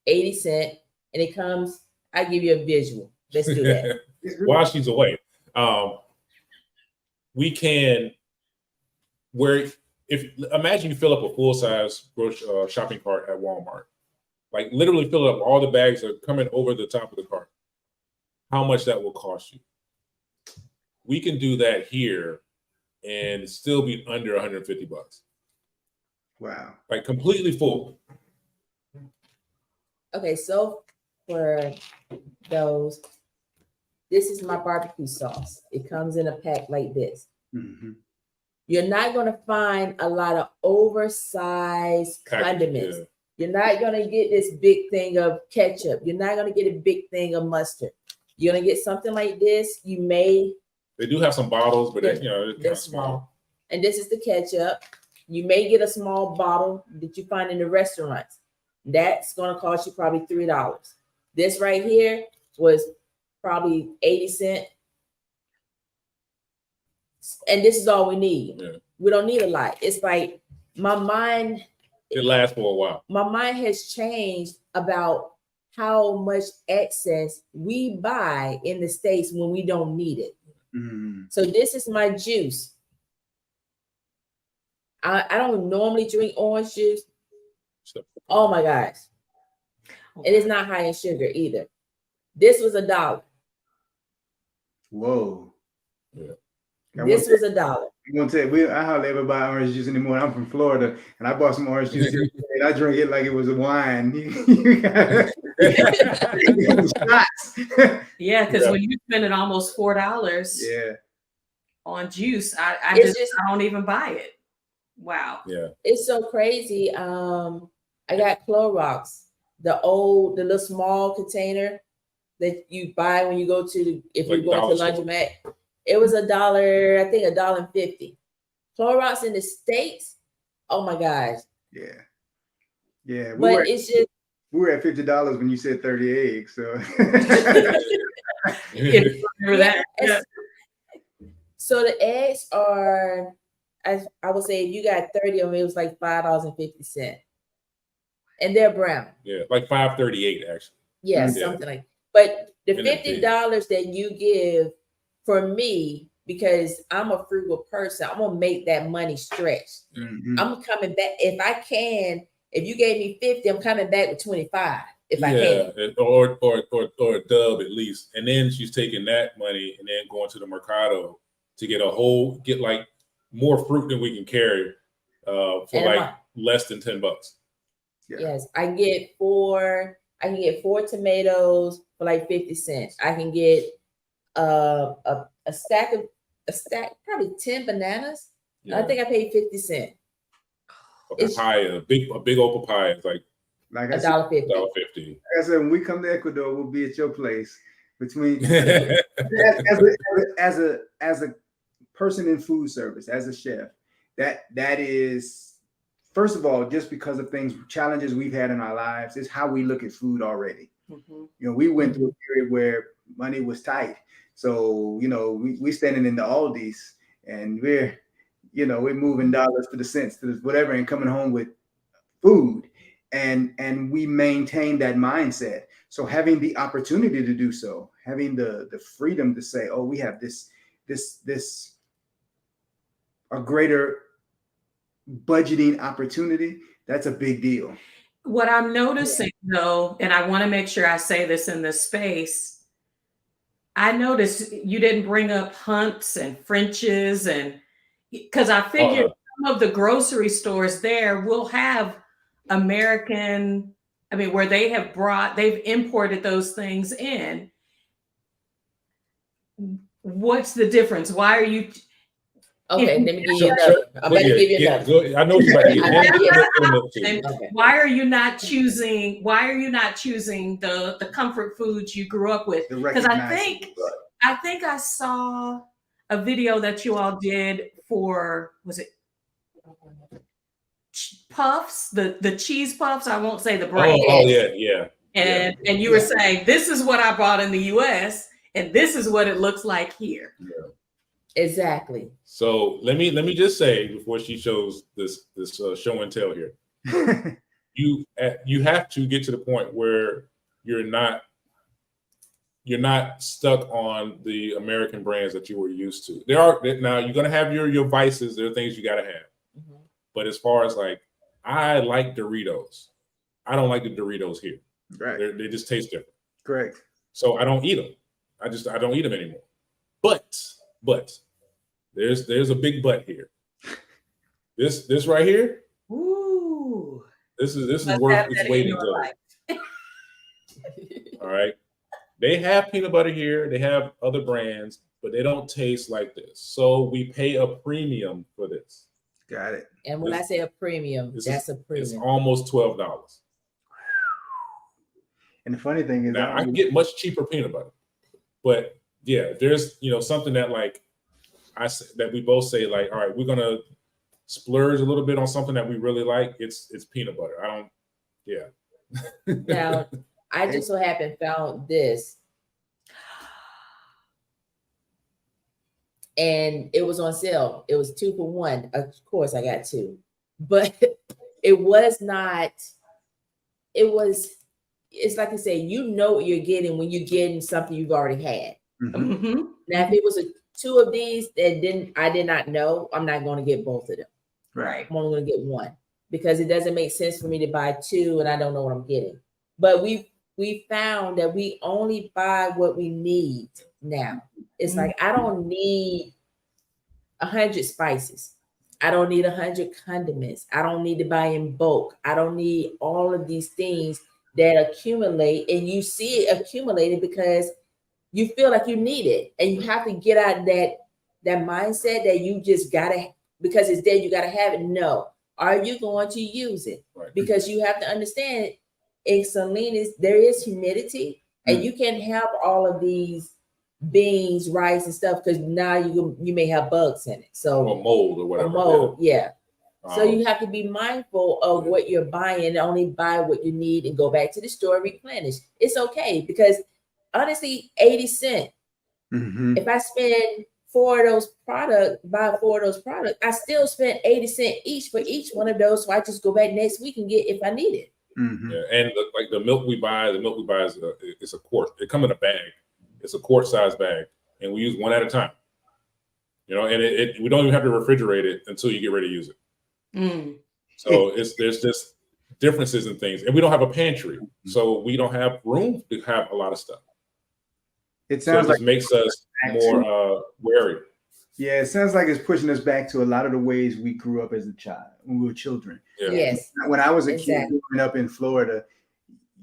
C: 80 cents, and it comes. I give you a visual. Let's do that.
D: While she's away, we can. Imagine you fill up a full size shopping cart at Walmart, like literally fill up all the bags that are coming over the top of the cart. How much that will cost you? We can do that here, and still be under $150.
A: Wow.
D: Like completely full.
C: Okay, so for those, this is my barbecue sauce. It comes in a pack like this.
A: Mm-hmm.
C: You're not going to find a lot of oversized condiments.
D: Yeah.
C: You're not going to get this big thing of ketchup. You're not going to get a big thing of mustard. You're going to get something like this.
D: They do have some bottles, but
C: they're small. And this is the ketchup. You may get a small bottle that you find in the restaurants. That's going to cost you probably $3. This right here was probably 80 cents. And this is all we need.
D: Yeah.
C: We don't need a lot. It's like my mind.
D: It lasts for a while.
C: My mind has changed about how much excess we buy in the States when we don't need it.
A: Mm-hmm.
C: So this is my juice. I don't normally drink orange juice. Oh my gosh. It is not high in sugar either. This was $1.
A: Whoa.
D: Yeah.
C: This was $1.
A: I'm gonna tell you, I hardly ever buy orange juice anymore. I'm from Florida, and I bought some orange juice and I drink it like it was a wine. Shots.
B: Yeah, because when you spend almost $4 on juice, I don't even buy it. Wow.
D: Yeah.
C: It's so crazy. I got Clorox, the little small container that you buy when you go to if you're going to laundromat. It was $1, I think $1.50. Clorox in the States, oh my gosh.
A: Yeah. Yeah.
C: But it's just
A: we were at $50 when you said 30 eggs. So
B: Remember that? Yeah.
C: So the eggs are, I would say, if you got 30 of them, it was like $5.50, and they're brown.
D: Yeah, like $5.38 actually.
C: Yeah,
A: Mm.
C: something like. But the
D: And they're big.
C: $50 that you give for me, because I'm a frugal person, I'm gonna make that money stretch.
A: Mhm.
C: I'm coming back if I can. If you gave me 50, I'm coming back with 25 if I can.
D: or a dub at least. And then she's taking that money and then going to the Mercado to get like more fruit than we can carry for
C: And
D: like less than $10.
A: Yeah.
C: Yes, I can get four tomatoes for like 50 cents. I can get a stack probably 10 bananas.
D: Yeah.
C: I think I paid 50 cents.
D: A papaya, a big old papaya, is like
A: Like I said,
C: $1.50.
D: $1.50.
A: like I said, when we come to Ecuador, we'll be at your place. Between as a person in food service, as a chef, that is, first of all, just because of challenges we've had in our lives, is how we look at food already.
B: Mhm.
A: You know, we went through a period where money was tight. So, you know, we standing in the Aldi's and we're moving dollars to the cents to whatever and coming home with food. And we maintain that mindset. So having the opportunity to do so, having the freedom to say, oh, we have this a greater budgeting opportunity, that's a big deal.
B: What I'm noticing though, and I want to make sure I say this in this space, I noticed you didn't bring up Hunts and French's, and because I figured some of the grocery stores there will have American, where they've imported those things in. What's the difference? Why are you?
C: Okay, let me give you another. I'm about to give you another.
D: I know what you're about to get.
B: And why are you not choosing? Why are you not choosing the comfort foods you grew up with? Because I think I saw a video that you all did for, was it Puffs, the cheese puffs? I won't say the brand.
D: Oh yeah.
B: And you were saying, this is what I bought in the US and this is what it looks like here.
D: Yeah.
C: Exactly.
D: So let me just say before she shows this show and tell here, you have to get to the point where you're not stuck on the American brands that you were used to. Now you're gonna have your vices. There are things you gotta have.
C: Mm-hmm.
D: But as far as like, I like Doritos. I don't like the Doritos here.
A: Right.
D: They just taste different.
A: Correct.
D: So I don't eat them. I don't eat them anymore. But there's a big but here. This right here.
B: Ooh.
D: This is worth its weight in gold. All right. They have peanut butter here. They have other brands, but they don't taste like this. So we pay a premium for this.
A: Got it.
C: And when I say a premium, that's a premium.
D: It's almost $12.
A: And the funny thing is,
D: now I can get much cheaper peanut butter, but yeah, there's something that like that we both say like, all right, we're gonna splurge a little bit on something that we really like. It's peanut butter.
C: Now I just so happened found this, and it was on sale. It was 2 for $1. Of course, I got 2, but it was not. It's like I say, you know what you're getting when you're getting something you've already had.
A: Mm-hmm.
B: Mm-hmm.
C: Now, if it was 2 of these that I did not know, I'm not going to get both of them.
A: Right.
C: I'm only going to get 1 because it doesn't make sense for me to buy 2 and I don't know what I'm getting. But we found that we only buy what we need now. It's like, I don't need 100 spices. I don't need 100 condiments. I don't need to buy in bulk. I don't need all of these things that accumulate, and you see it accumulating because you feel like you need it, and you have to get out of that mindset that you just gotta, because it's there, you gotta have it. No, are you going to use it?
D: Right.
C: Because you have to understand, in Salinas there is humidity, and you can't have all of these beans, rice, and stuff, because now you may have bugs in it. So
D: or mold or whatever.
C: Or mold, yeah. So
D: Um,
C: you have to be mindful of what you're buying and only buy what you need and go back to the store, replenish. It's okay, because honestly, 80 cents.
A: Mhm.
C: If I spend buy 4 of those products, I still spent 80 cents each for each one of those. So I just go back next week and get if I need it.
A: Mhm.
D: Yeah, and the milk we buy is it's a quart. It comes in a bag. It's a quart size bag, and we use one at a time. You know, and we don't even have to refrigerate it until you get ready to use it.
B: Mm.
D: So there's just differences in things, and we don't have a pantry, so we don't have room to have a lot of stuff.
A: It
D: So it
A: sounds
D: just
A: like
D: makes us more wary.
A: yeah, it sounds like it's pushing us back to a lot of the ways we grew up as a child when we were children.
D: Yeah.
C: Yes.
A: When I was a kid
C: Exactly.
A: growing up in Florida,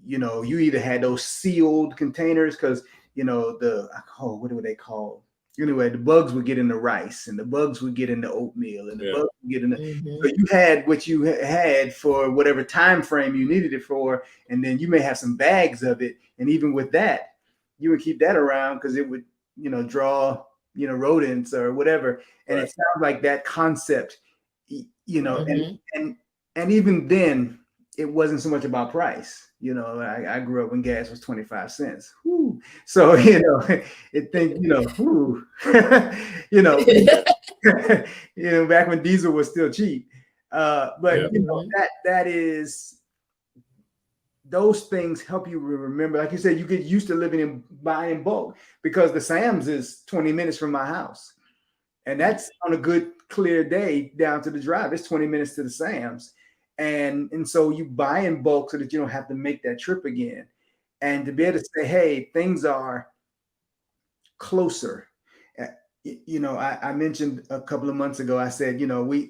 A: you know, you either had those sealed containers because you know what were they called? Anyway, the bugs would get in the rice, and the bugs would get in the oatmeal, and the
D: Yeah.
A: bugs would get in the.
C: Mhm.
A: So you had what you had for whatever time frame you needed it for, and then you may have some bags of it, and even with that, you would keep that around because it would, you know, draw, you know, rodents or whatever. And
D: Right.
A: it sounds like that concept, you know,
C: Mhm.
A: and even then, it wasn't so much about price. You know, I grew up when gas was 25 cents. Whew. So, you know, you know, whew. you know, you know, back when diesel was still cheap. But
D: Yeah.
A: you know, that is those things help you remember. Like you said, you get used to living in buying bulk because the Sam's is 20 minutes from my house. And that's on a good clear day down to the drive. It's 20 minutes to the Sam's. And so you buy in bulk so that you don't have to make that trip again. And to be able to say, hey, things are closer. You know, I mentioned a couple of months ago, I said, you know, we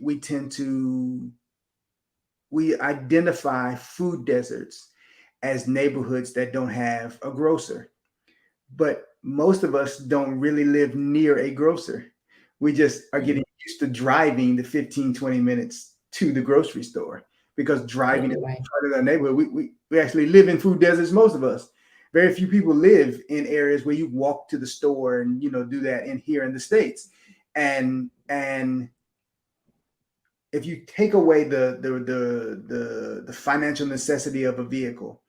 A: identify food deserts as neighborhoods that don't have a grocer. But most of us don't really live near a grocer. We just are getting used to driving the 15, 20 minutes to the grocery store because driving is
C: Right.
A: part of our neighborhood. We actually live in food deserts, most of us. Very few people live in areas where you walk to the store and, you know, do that here in the States. And if you take away the financial necessity of a vehicle,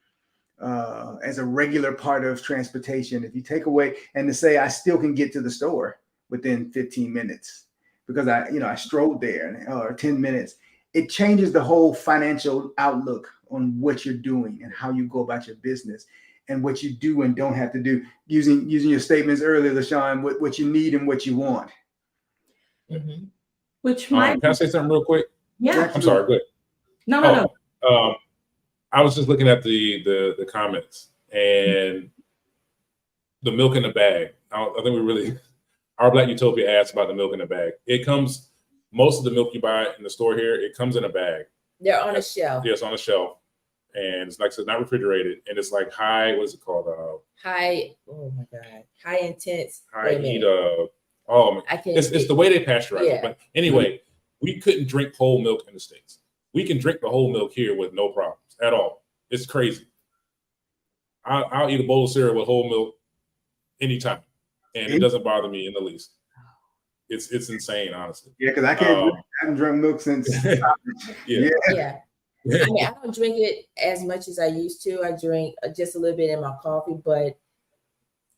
A: as a regular part of transportation, if you take away and to say I still can get to the store within 15 minutes because I strolled there or 10 minutes, it changes the whole financial outlook on what you're doing and how you go about your business and what you do and don't have to do. Using your statements earlier, LaShawn, what you need and what you want.
C: Mhm.
B: Which might
D: Can I say something real quick?
B: yeah.
D: I'm sorry. Go ahead.
B: No.
D: I was just looking at the comments and the milk in the bag. I think our Black Utopia asked about the milk in the bag. It comes, most of the milk you buy in the store here, it comes in a bag.
C: They're on a shelf.
D: Yeah, it's on a shelf. And it's like, so it's not refrigerated. And it's like what is it called?
C: High intense.
D: High heat.
C: I can't.
D: It's the way they pasteurize it. But anyway, we couldn't drink whole milk in the States. We can drink the whole milk here with no problems at all. It's crazy. I'll eat a bowl of cereal with whole milk anytime, and it doesn't bother me in the least. It's insane, honestly.
A: Yeah, because I haven't drunk milk since.
C: Yeah. I mean, I don't drink it as much as I used to. I drink just a little bit in my coffee, but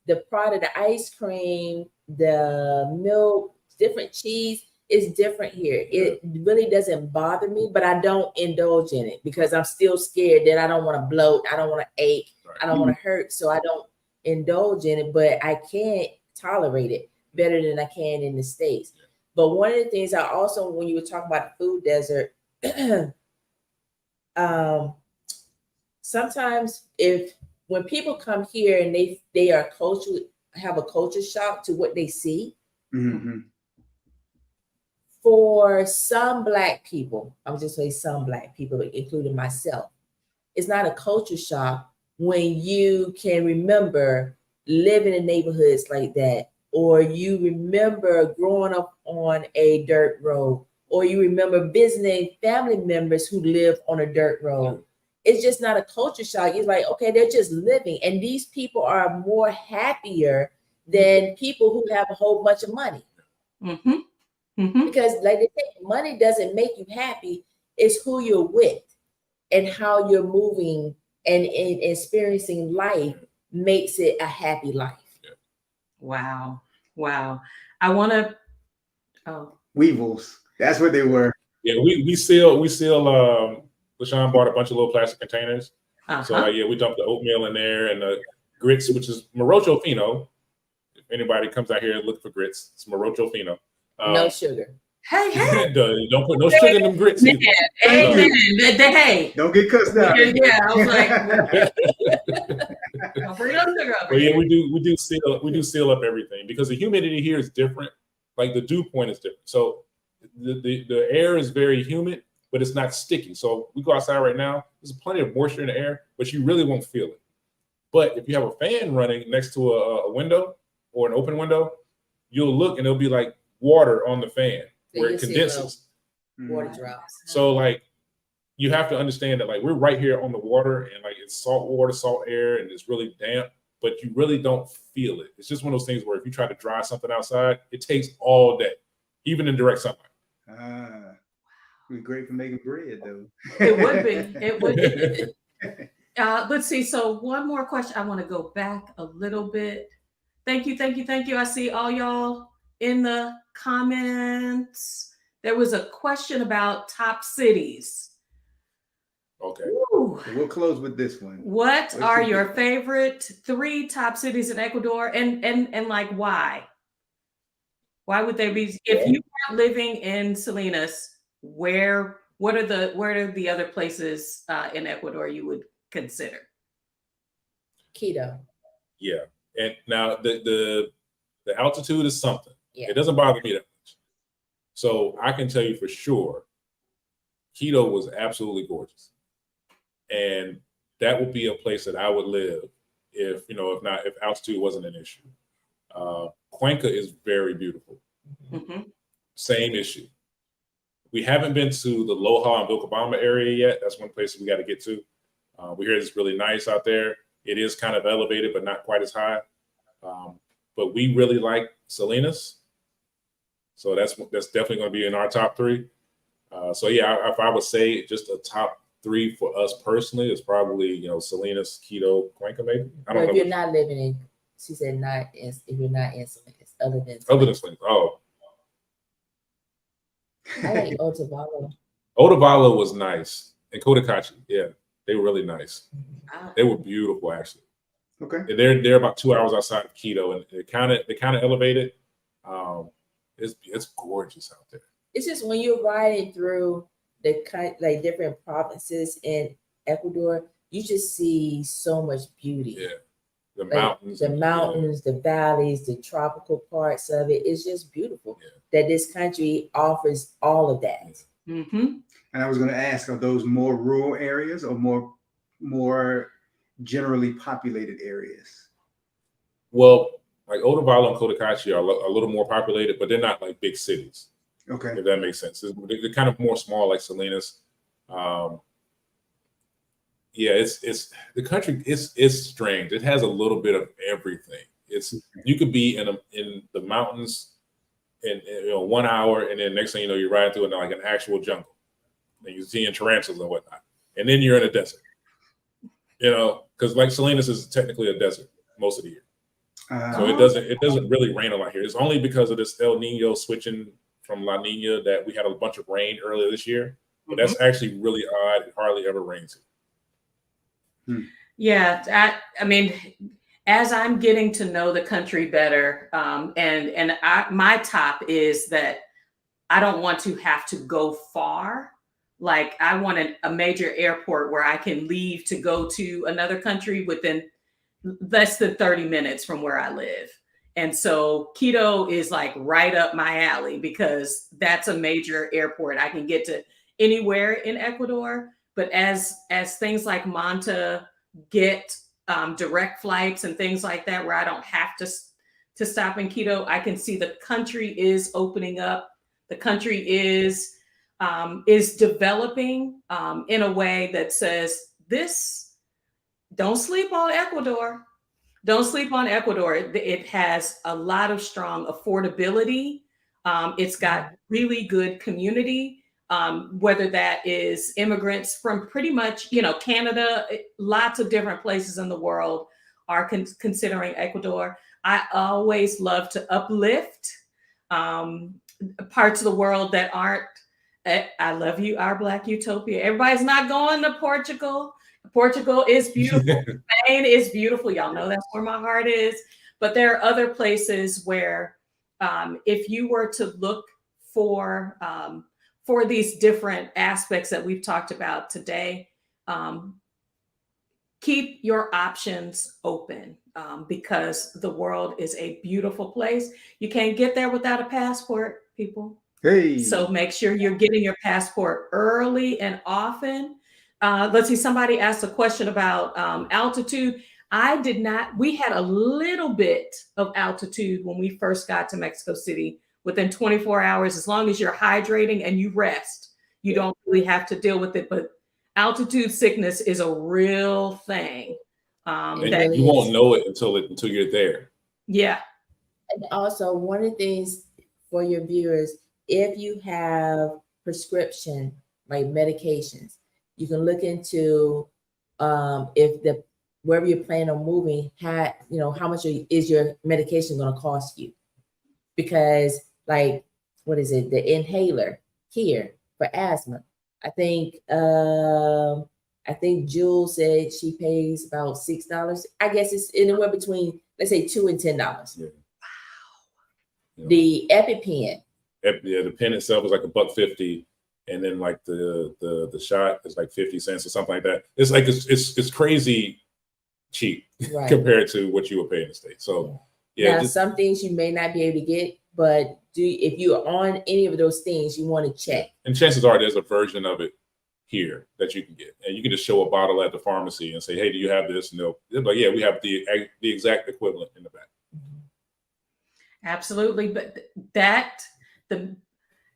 C: the product, the ice cream, the milk, different cheese is different here. It really doesn't bother me, but I don't indulge in it because I'm still scared that I don't want to bloat, I don't want to ache, I don't want to hurt, so I don't indulge in it, but I can't tolerate it better than I can in the States. But one of the things I also, when you were talking about the food desert, sometimes when people come here and they are have a culture shock to what they see.
A: Mm-hmm.
C: For some Black people, I'm just saying some Black people, including myself, it's not a culture shock when you can remember living in neighborhoods like that, or you remember growing up on a dirt road, or you remember visiting family members who live on a dirt road. It's just not a culture shock. It's like, okay, they're just living. And these people are more happier than people who have a whole bunch of money.
B: Mm-hmm. Mm-hmm.
C: Because like they say, money doesn't make you happy. It's who you're with and how you're moving and experiencing life makes it a happy life.
B: Wow. Wow. I want to, oh.
A: Weevils. That's what they were.
D: Yeah, we still LaShawn bought a bunch of little plastic containers. So yeah, we dumped the oatmeal in there and the grits, which is Morocho Fino. If anybody comes out here and look for grits, it's Morocho Fino.
C: No sugar.
B: Hey,
D: don't put no sugar in them grits.
B: Hey, hey.
A: Don't get cussed out.
B: Yeah, I was like, don't bring no sugar up.
D: But yeah, we do seal up everything because the humidity here is different. Like the dew point is different. So the air is very humid, but it's not sticky. So we go outside right now, there's plenty of moisture in the air, but you really won't feel it. But if you have a fan running next to a window or an open window, you'll look and it'll be like water on the fan where it condenses.
C: Water drops.
D: So like you have to understand that like we're right here on the water and like it's salt water, salt air, and it's really damp, but you really don't feel it. It's just one of those things where if you try to dry something outside, it takes all day, even in direct sunlight.
A: It'd be great for making bread though.
B: It would be. It would be. Let's see. So one more question. I want to go back a little bit. Thank you. I see all y'all in the comments. There was a question about top cities.
D: Okay.
A: So we'll close with this one.
B: What are your favorite 3 top cities in Ecuador, and like why? Why would they be? If you weren't living in Salinas, what are the other places in Ecuador you would consider?
C: Quito.
D: Yeah, and now the altitude is something.
C: Yeah.
D: It doesn't bother me that much. So I can tell you for sure, Quito was absolutely gorgeous. And that would be a place that I would live if altitude wasn't an issue. Cuenca is very beautiful.
B: Mm-hmm.
D: Same issue. We haven't been to the Loja and Vilcabamba area yet. That's one place we got to get to. We hear it's really nice out there. It is kind of elevated, but not quite as high. But we really like Salinas. So that's definitely going to be in our top 3. So yeah, if I would say just a top 3 for us personally, it's probably Salinas, Quito, Cuenca, maybe. I don't know.
C: If you're not living in, she said not in. If you're not in Salinas, other than
D: Salinas. Oh,
C: I like Otavalo.
D: Otavalo was nice, and Cotacachi. Yeah, they were really nice. They were beautiful, actually.
A: Okay.
D: And they're about 2 hours outside of Quito, and they kind of elevated. It's gorgeous out there.
C: It's just when you're riding through the different provinces in Ecuador, you just see so much beauty.
D: Yeah, the
C: mountains, the valleys, the tropical parts of it. It's just beautiful that this country offers all of that.
B: Mm-hmm.
A: And I was going to ask, are those more rural areas or more generally populated areas?
D: Well, like Otavalo and Cotacachi are a little more populated, but they're not like big cities.
A: Okay.
D: If that makes sense. They're kind of more small, like Salinas. It's the country. It's strange. It has a little bit of everything. You could be in the mountains in 1 hour, and then next thing you know, you're riding through like an actual jungle, and you're seeing tarantulas and whatnot, and then you're in a desert. Because like Salinas is technically a desert most of the year, so it doesn't really rain a lot here. It's only because of this El Nino switching from La Nina that we had a bunch of rain earlier this year, but that's actually really odd. It hardly ever rains here.
B: Yeah, I mean, as I'm getting to know the country better, my top is that I don't want to have to go far. Like I want a major airport where I can leave to go to another country within less than 30 minutes from where I live. And so Quito is like right up my alley because that's a major airport. I can get to anywhere in Ecuador. But as things like Manta get direct flights and things like that, where I don't have to stop in Quito, I can see the country is opening up. The country is developing in a way that says this. Don't sleep on Ecuador. Don't sleep on Ecuador. It has a lot of strong affordability. It's got really good community, whether that is immigrants from pretty much, Canada, lots of different places in the world are considering Ecuador. I always love to uplift parts of the world that aren't. I love you, our Black utopia. Everybody's not going to Portugal. Portugal is beautiful. Spain is beautiful. Y'all know that's where my heart is. But there are other places where, if you were to look for these different aspects that we've talked about today, keep your options open, because the world is a beautiful place. You can't get there without a passport, people.
A: Hey.
B: So make sure you're getting your passport early and often. Let's see, somebody asked a question about altitude. I did not, we had a little bit of altitude when we first got to Mexico City. Within 24 hours, as long as you're hydrating and you rest, you don't really have to deal with it. But altitude sickness is a real thing.
D: And you won't know it until you're there.
B: Yeah.
C: And also, one of the things for your viewers, if you have prescription, like medications, you can look into if wherever you're planning on moving, how much is your medication going to cost you? Because, like, what is it? The inhaler here for asthma. I think Jules said she pays about $6. I guess it's anywhere between, let's say, $2 and $10.
D: Yeah.
C: Wow. The EpiPen.
D: Yeah, the pen itself is like $1.50, and then like the shot is like 50 cents or something like that. It's like it's crazy cheap, right, compared to what you would pay in the States. So yeah.
C: Now, some things you may not be able to get, but if you are on any of those things, you want to check.
D: And chances are there's a version of it here that you can get, and you can just show a bottle at the pharmacy and say, "Hey, do you have this?" And they'll be like, "Yeah, we have the exact equivalent in the back."
B: Absolutely, but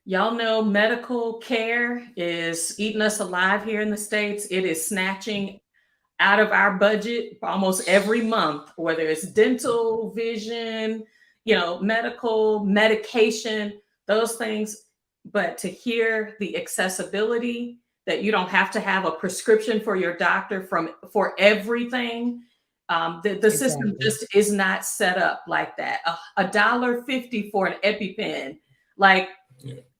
B: y'all know medical care is eating us alive here in the States. It is snatching out of our budget almost every month, whether it's dental, vision, medical, medication, those things. But to hear the accessibility that you don't have to have a prescription for your doctor for everything. The system just is not set up like that. $1.50 for an EpiPen. Like,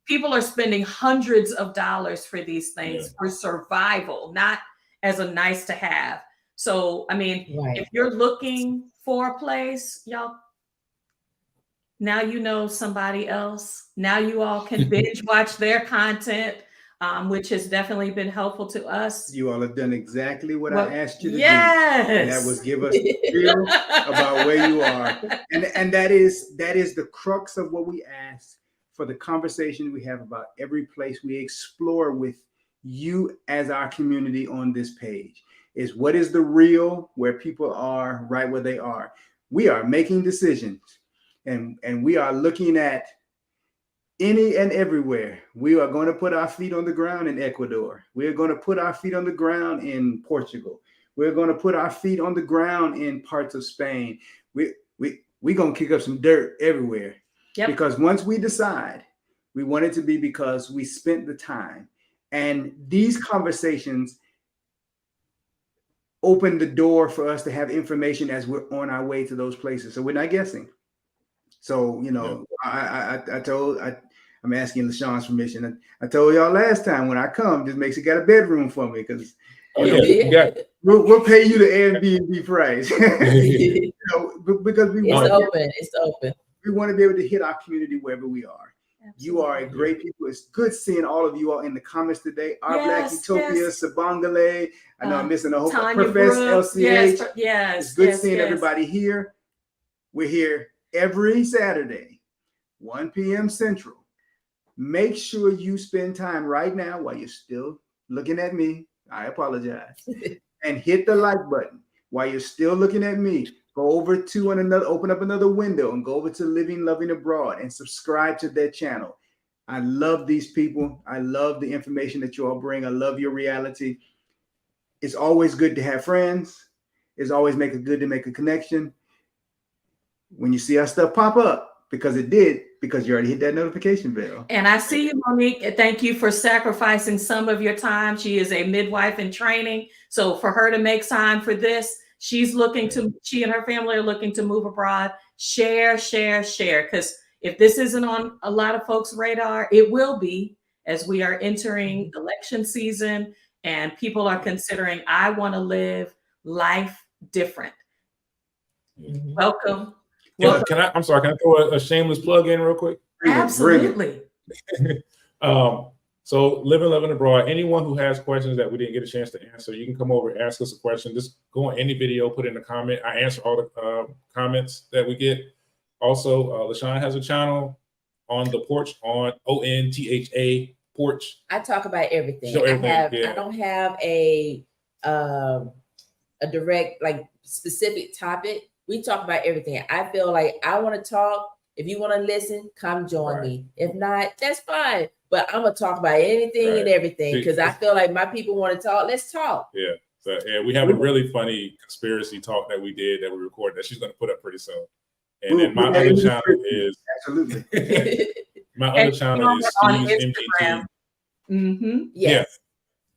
B: people are spending hundreds of dollars for these things for survival, not as a nice to have. So, I mean, if you're looking for a place, y'all, now you know somebody else. Now you all can binge watch their content, which has definitely been helpful to us.
A: You all have done exactly what I asked you to do.
B: And
A: that was give us a feel about where you are. And that is the crux of what we ask for, the conversation we have about every place we explore with you as our community on this page, is what is the real, where people are right where they are. We are making decisions, and we are looking at any and everywhere. We are going to put our feet on the ground in Ecuador. We're going to put our feet on the ground in Portugal. We're going to put our feet on the ground in parts of Spain. We're going to kick up some dirt everywhere. Yep. Because once we decide, we want it to be because we spent the time. And these conversations open the door for us to have information as we're on our way to those places. So we're not guessing. So, I'm asking LaShawn's permission. I told y'all last time, when I come, just make sure you got a bedroom for me, because we'll pay you the Airbnb price. Because
C: it's open.
A: We want to be able to hit our community wherever we are. Absolutely. You are a great people. It's good seeing all of you all in the comments today. Our Black Utopia, Sabangale. I know I'm missing a whole Professor LCH. It's good seeing everybody here. We're here every Saturday, 1 p.m. Central. Make sure you spend time right now, while you're still looking at me. I apologize. And hit the like button while you're still looking at me. Go over to open up another window and go over to Living, Loving Abroad and subscribe to their channel. I love these people. I love the information that you all bring. I love your reality. It's always good to have friends. It's always good to make a connection. When you see our stuff pop up, because it did, because you already hit that notification bell.
B: And I see you, Monique. Thank you for sacrificing some of your time. She is a midwife in training. So for her to make time for this, she and her family are looking to move abroad. Share. Because if this isn't on a lot of folks' radar, it will be, as we are entering election season and people are considering, I want to live life different. Welcome.
D: I'm sorry, can I throw a shameless plug in real quick?
B: Absolutely.
D: So living abroad, anyone who has questions that we didn't get a chance to answer, you can come over and ask us a question. Just go on any video, put in a comment. I answer all the comments that we get. Also, LaShawn has a channel on the porch, on ONTHA porch.
C: I talk about everything.
D: I
C: don't have a direct, like, specific topic. We talk about everything. I feel like I want to talk. If you want to listen, come join me. If not, that's fine. But I'm gonna talk about anything and everything because I feel like my people want to talk. Let's talk.
D: Yeah. So we have a really funny conspiracy talk that we did that we recorded that she's gonna put up pretty soon. And then my other channel is
A: absolutely.
D: My other channel is
B: on
D: Steve's
B: Instagram.
D: MGT.
C: Yes.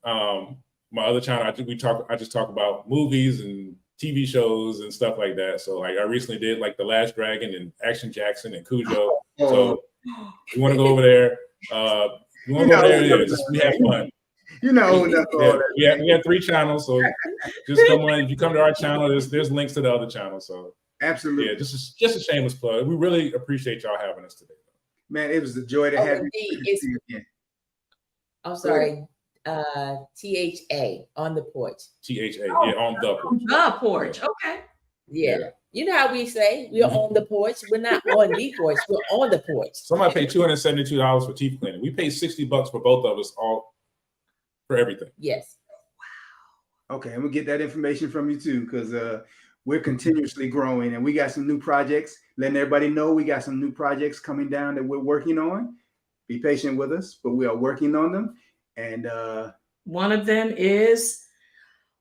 D: Yeah. My other channel, I just talk about movies and TV shows and stuff like that. So like I recently did like The Last Dragon and Action Jackson and Cujo. So you want to go over there? We have fun. We have 3 channels, so just come on. If you come to our channel, there's links to the other channel. So
A: absolutely,
D: yeah, just a shameless plug. We really appreciate y'all having us today.
A: Man, it was a joy to have you.
C: I'm sorry, THA on the porch.
D: THA, on the porch.
B: The porch, okay.
C: Yeah. You know how we say we're on the porch. We're not on the porch. We're on the porch.
D: Somebody paid $272 for teeth cleaning. We paid $60 for both of us, all for everything.
C: Yes.
A: Wow. Okay, and we'll get that information from you too, because we're continuously growing and we got some new projects. Letting everybody know we got some new projects coming down that we're working on. Be patient with us, but we are working on them. And
B: one of them is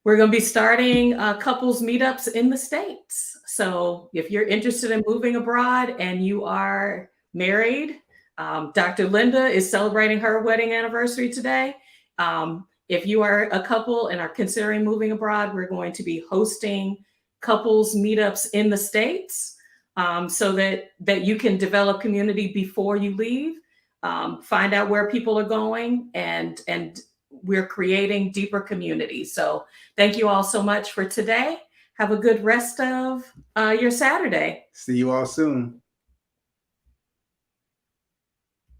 B: we're going to be starting couples meetups in the States. So if you're interested in moving abroad and you are married, Dr. Linda is celebrating her wedding anniversary today. If you are a couple and are considering moving abroad, we're going to be hosting couples meetups in the States so that you can develop community before you leave, find out where people are going, and we're creating deeper community. So thank you all so much for today. Have a good rest of your Saturday.
A: See you all soon.